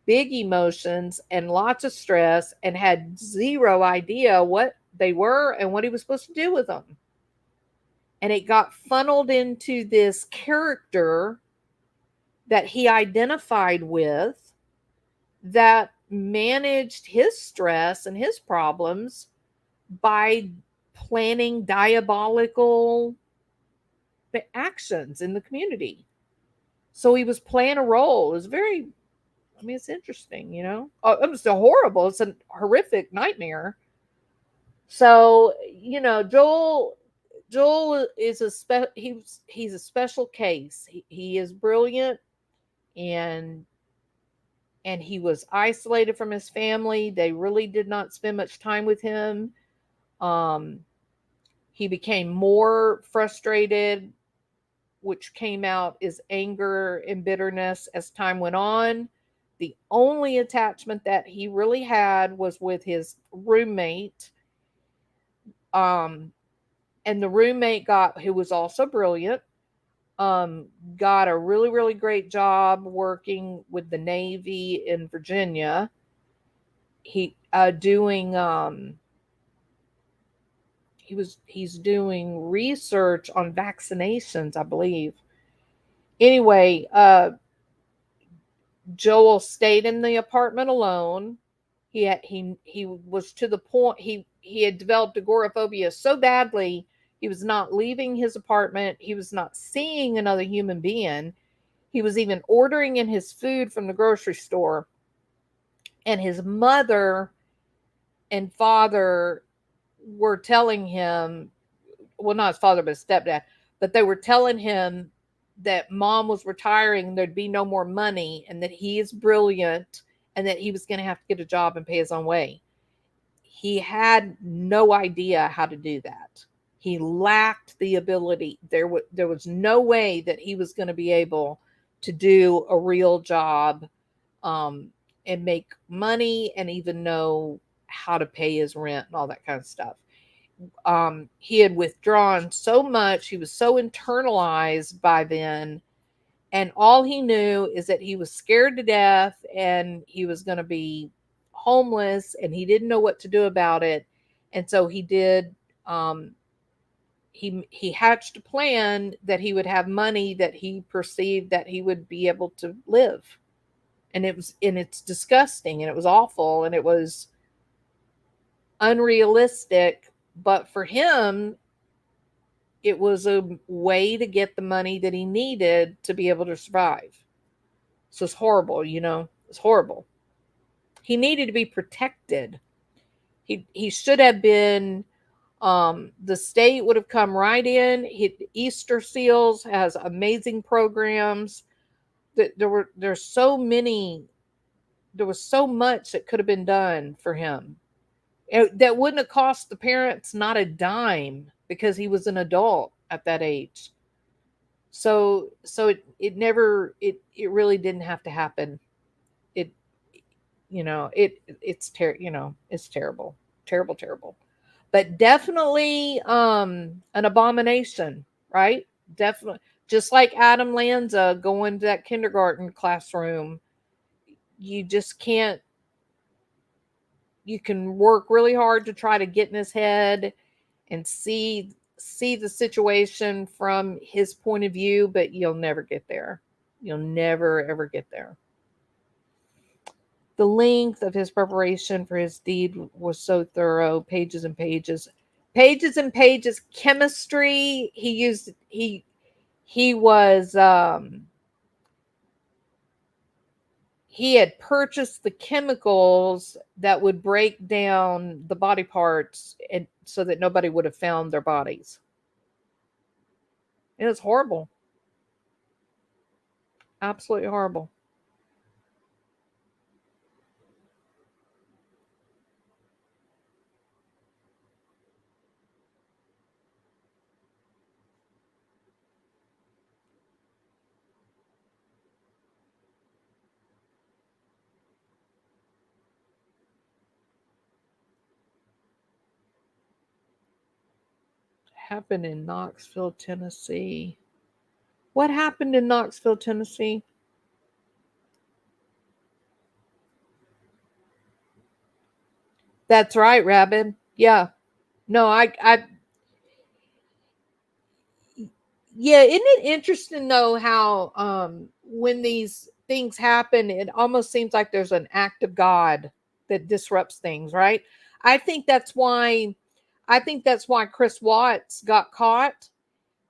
big emotions and lots of stress and had zero idea what they were and what he was supposed to do with them. And it got funneled into this character that he identified with, that managed his stress and his problems by planning diabolical actions in the community. So he was playing a role. It was very, I mean, it's interesting, you know. Oh, it was so horrible. It's a horrific nightmare. So, you know, Joel is he's a special case. He is brilliant, and he was isolated from his family. They really did not spend much time with him. Um, he became more frustrated, which came out as anger and bitterness as time went on. The only attachment that he really had was with his roommate. Um, and the roommate who was also brilliant, um, got a really, really great job working with the Navy in Virginia. He doing he's doing research on vaccinations, I believe. Anyway, Joel stayed in the apartment alone. He was to the point he had developed agoraphobia so badly he was not leaving his apartment. He was not seeing another human being. He was even ordering in his food from the grocery store. And his mother and father were telling him, well, not his father, but his stepdad, but they were telling him that mom was retiring, there'd be no more money, and that he is brilliant, and that he was going to have to get a job and pay his own way. He had no idea how to do that. He lacked the ability. There was no way that he was going to be able to do a real job, um, and make money and even know how to pay his rent and all that kind of stuff. He had withdrawn so much. He was so internalized by then. And all he knew is that he was scared to death and he was going to be homeless and he didn't know what to do about it. And so he did, he hatched a plan that he would have money that he perceived that he would be able to live. And it's disgusting and it was awful and it was unrealistic, but for him it was a way to get the money that he needed to be able to survive. So it's horrible, you know. It's horrible. He needed to be protected. He should have been, the state would have come right in. Easter Seals has amazing programs. There's so many, there was so much that could have been done for him. That wouldn't have cost the parents not a dime because he was an adult at that age. So it never, it really didn't have to happen. It, you know, it's terrible, terrible, terrible, but definitely an abomination, right? Definitely, just like Adam Lanza going to that kindergarten classroom. You just can't, you can work really hard to try to get in his head and see the situation from his point of view, but you'll never get there. You'll never ever get there. The length of his preparation for his deed was so thorough, pages and pages. pages and pages. Chemistry. He was he had purchased the chemicals that would break down the body parts, and so that nobody would have found their bodies. It was horrible. Absolutely horrible. Happened in Knoxville, Tennessee. What happened in Knoxville, Tennessee? That's right, Rabbit. Yeah. No, yeah, isn't it interesting though how when these things happen, it almost seems like there's an act of God that disrupts things, right? I think that's why I think that's why Chris Watts got caught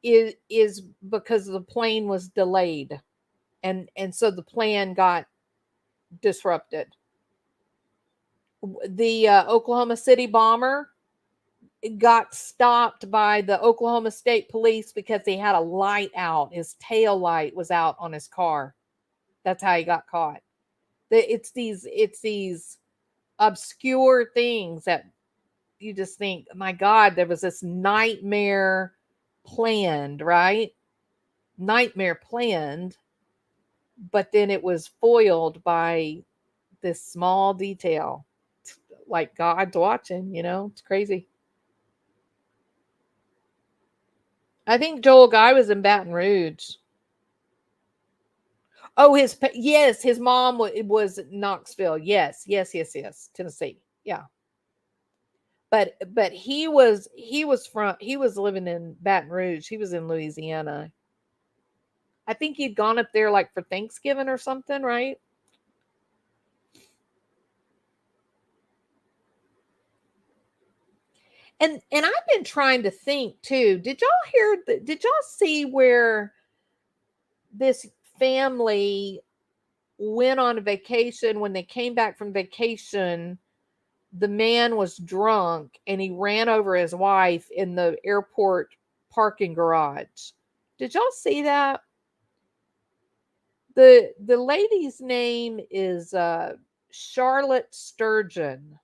is because the plane was delayed, and so the plan got disrupted. The Oklahoma City bomber got stopped by the Oklahoma State Police because he had a light out. His tail light was out on his car. That's how he got caught. It's these obscure things that you just think, my God, there was this nightmare planned, right? Nightmare planned, but then it was foiled by this small detail. Like God's watching, it's crazy. I think Joel Guy was in Baton Rouge. Oh, yes, his mom was Knoxville. Yes, yes, yes, yes, Tennessee. Yeah, but he was living in Baton Rouge. He was in Louisiana. I think he'd gone up there like for Thanksgiving or something, right? And I've been trying to think too. Did y'all see where this family went on a vacation? When they came back from vacation, the man was drunk and he ran over his wife in the airport parking garage. Did y'all see that? The lady's name is Charlotte Sturgeon.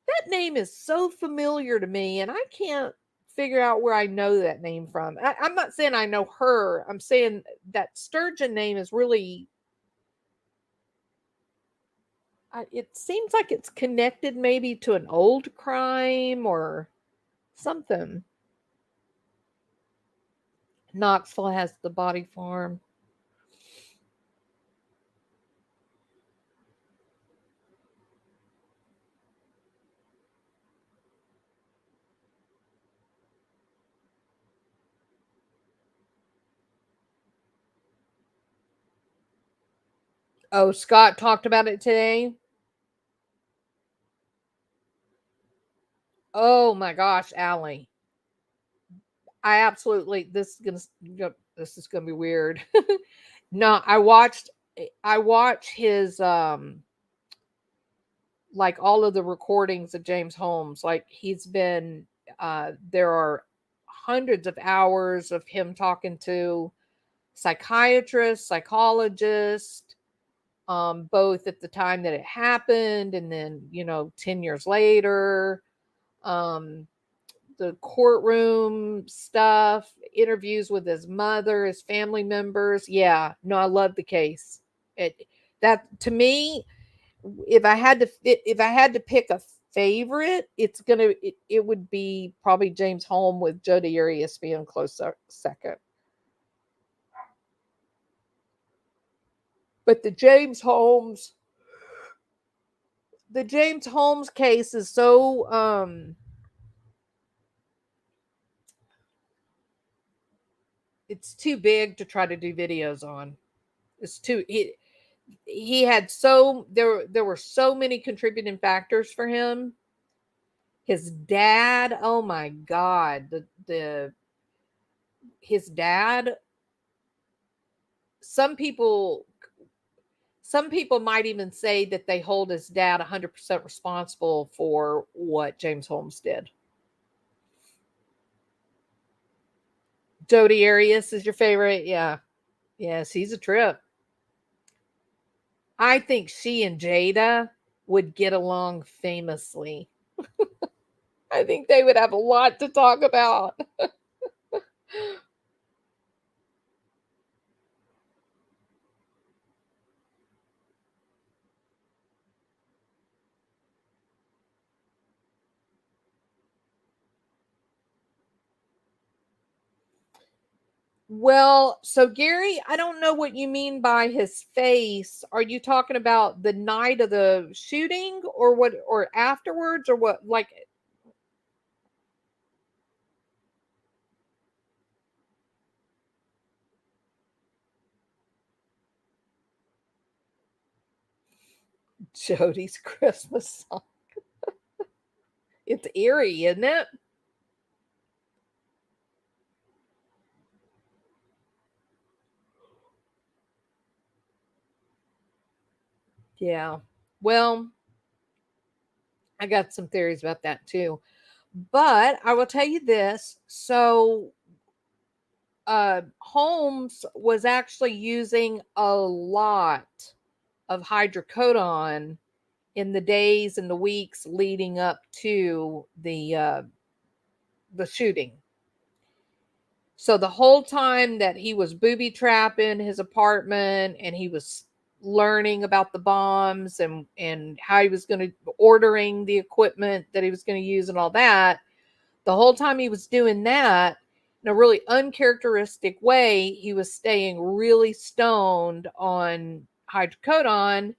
That name is so familiar to me, and I can't figure out where I know that name from. I'm not saying I know her. I'm saying that Sturgeon name is really. It seems like it's connected maybe to an old crime or something. Knoxville has the body farm. Oh, Scott talked about it today. Oh my gosh, Allie. I absolutely this is gonna be weird. No, I watched his like all of the recordings of James Holmes. Like he's been there are hundreds of hours of him talking to psychiatrists, psychologists, both at the time that it happened and then, 10 years later. Um, the courtroom stuff, interviews with his mother, his family members. Yeah, no, I love the case. It that to me, if I had to pick a favorite, it would be probably James Holm with Jodi Arias being close second. But the James Holmes case is so it's too big to try to do videos on. It's too he had so there were so many contributing factors for him His dad, oh my God, his dad, some people might even say that they hold his dad 100% responsible for what James Holmes did. Jodi Arias is your favorite? Yeah. Yes, he's a trip. I think she and Jada would get along famously. I think they would have a lot to talk about. Well, so Gary, I don't know what you mean by his face. Are you talking about the night of the shooting or what, or afterwards, or what? Like, Jodi's Christmas song. It's eerie, isn't it? Yeah. Well, I got some theories about that too. But I will tell you this. So Holmes was actually using a lot of hydrocodone in the days and the weeks leading up to the shooting. So the whole time that he was booby trapping his apartment and he was learning about the bombs and how he was going to ordering the equipment that he was going to use and all that, the whole time he was doing that in a really uncharacteristic way, he was staying really stoned on hydrocodone,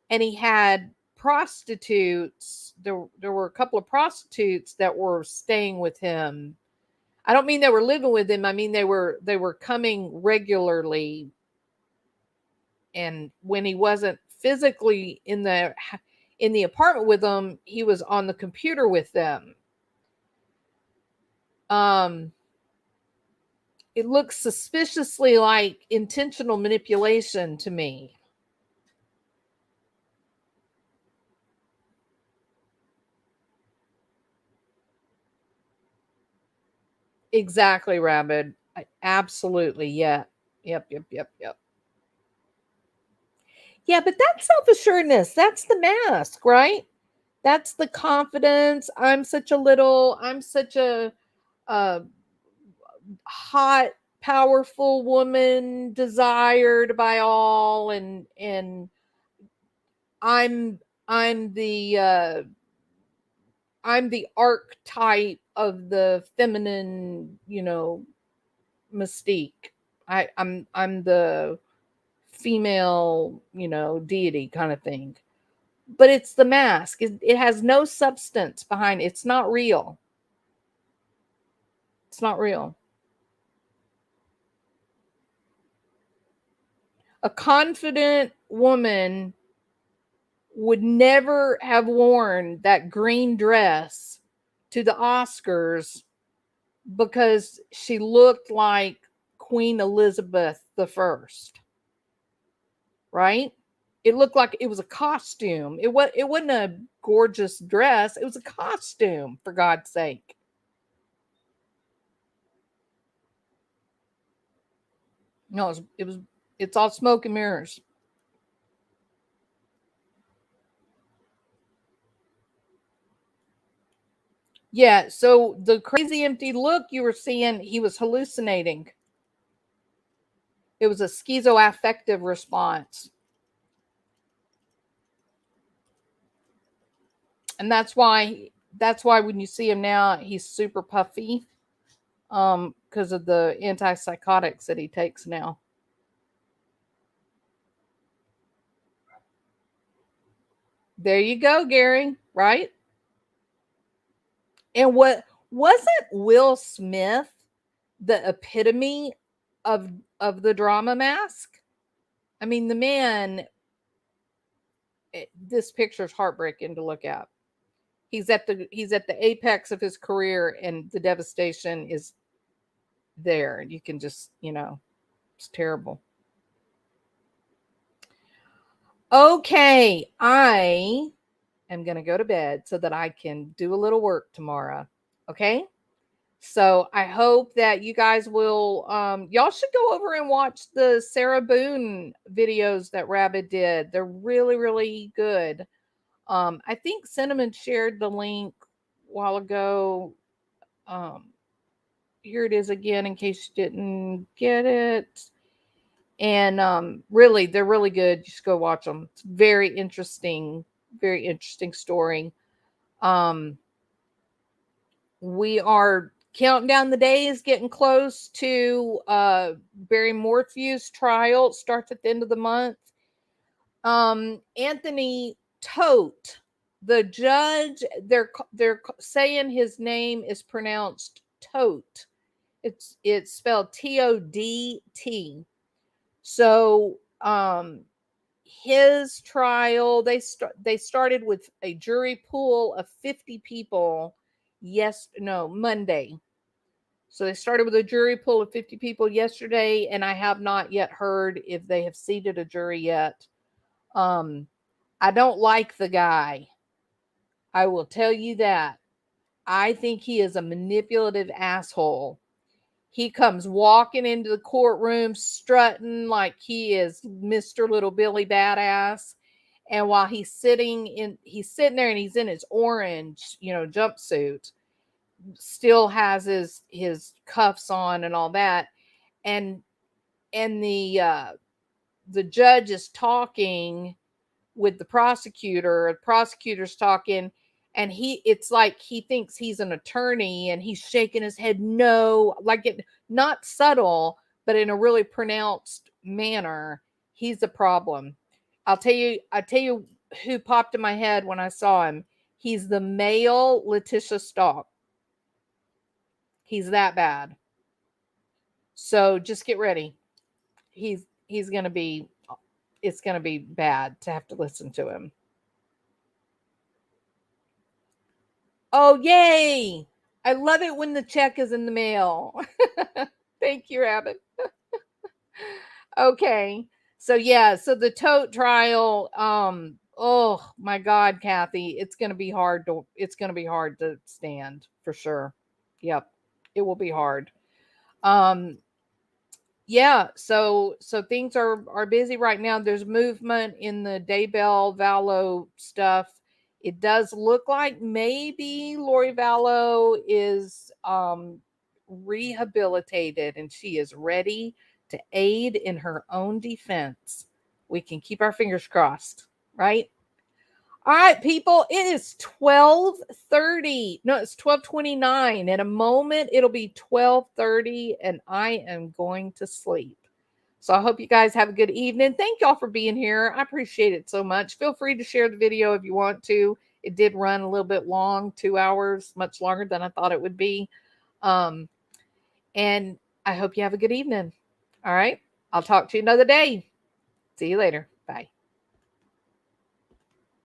and he had prostitutes. There were a couple of prostitutes that were staying with him. I don't mean they were living with him. I mean they were coming regularly, and when he wasn't physically in the apartment with them, he was on the computer with them. Um it looks suspiciously like intentional manipulation to me. Exactly, Rabbit. Absolutely. Yeah. Yep, yep, yep, yep. Yeah, but that's self-assuredness. That's the mask, right? That's the confidence. I'm such a hot, powerful woman, desired by all, and I'm I'm the I'm the archetype of the feminine, mystique. I'm the female, deity kind of thing. But it's the mask. It has no substance behind it. It's not real. It's not real. A confident woman would never have worn that green dress to the Oscars because she looked like Queen Elizabeth the First, right? It looked like it was a costume. It wasn't a gorgeous dress. It was a costume, for God's sake. No, it's all smoke and mirrors. Yeah, so the crazy empty look you were seeing, he was hallucinating. It was a schizoaffective response. And that's why when you see him now, he's super puffy because of the antipsychotics that he takes now. There you go, Gary, right? And what wasn't Will Smith the epitome of the drama mask? I mean, the man, this picture is heartbreaking to look at. He's at the apex of his career, and the devastation is there. You can just, it's terrible. Okay, I am going to go to bed so that I can do a little work tomorrow. Okay? So I hope that you guys will, y'all should go over and watch the Sarah Boone videos that Rabbit did. They're really, really good. I think Cinnamon shared the link a while ago. Here it is again in case you didn't get it. And really, they're really good. Just go watch them. It's very interesting story. We are counting down the days, getting close to Barry Morphew's trial. It starts at the end of the month. Anthony Tote, the judge, they're saying his name is pronounced Tote. It's spelled T-O-D-T. So his trial, they started with a jury pool of 50 people Monday. So they started with a jury pool of 50 people yesterday, and I have not yet heard if they have seated a jury yet. I don't like the guy. I will tell you that. I think he is a manipulative asshole. He comes walking into the courtroom strutting like he is Mr. Little Billy Badass. And while he's sitting there and he's in his orange, jumpsuit, still has his cuffs on and all that. And the judge is talking with the prosecutor's talking, and it's like he thinks he's an attorney, and he's shaking his head no, like it, not subtle, but in a really pronounced manner. He's a problem. I'll tell you who popped in my head when I saw him. He's the male Letitia Stalk. He's that bad. So just get ready. He's going to be, it's going to be bad to have to listen to him. Oh, yay. I love it when the check is in the mail. Thank you, Rabbit. Okay. So the Tote trial, oh my God, Kathy, it's going to be hard to stand for sure. Yep. It will be hard. Yeah, so things are busy right now. There's movement in the Daybell Vallow stuff. It does look like maybe Lori Vallow is rehabilitated and she is ready to aid in her own defense. We can keep our fingers crossed, right? All right, people, it is 12:30. No, it's 12:29. In a moment, it'll be 12:30, and I am going to sleep. So I hope you guys have a good evening. Thank y'all for being here. I appreciate it so much. Feel free to share the video if you want to. It did run a little bit long, 2 hours, much longer than I thought it would be. And I hope you have a good evening. All right, I'll talk to you another day. See you later. Bye.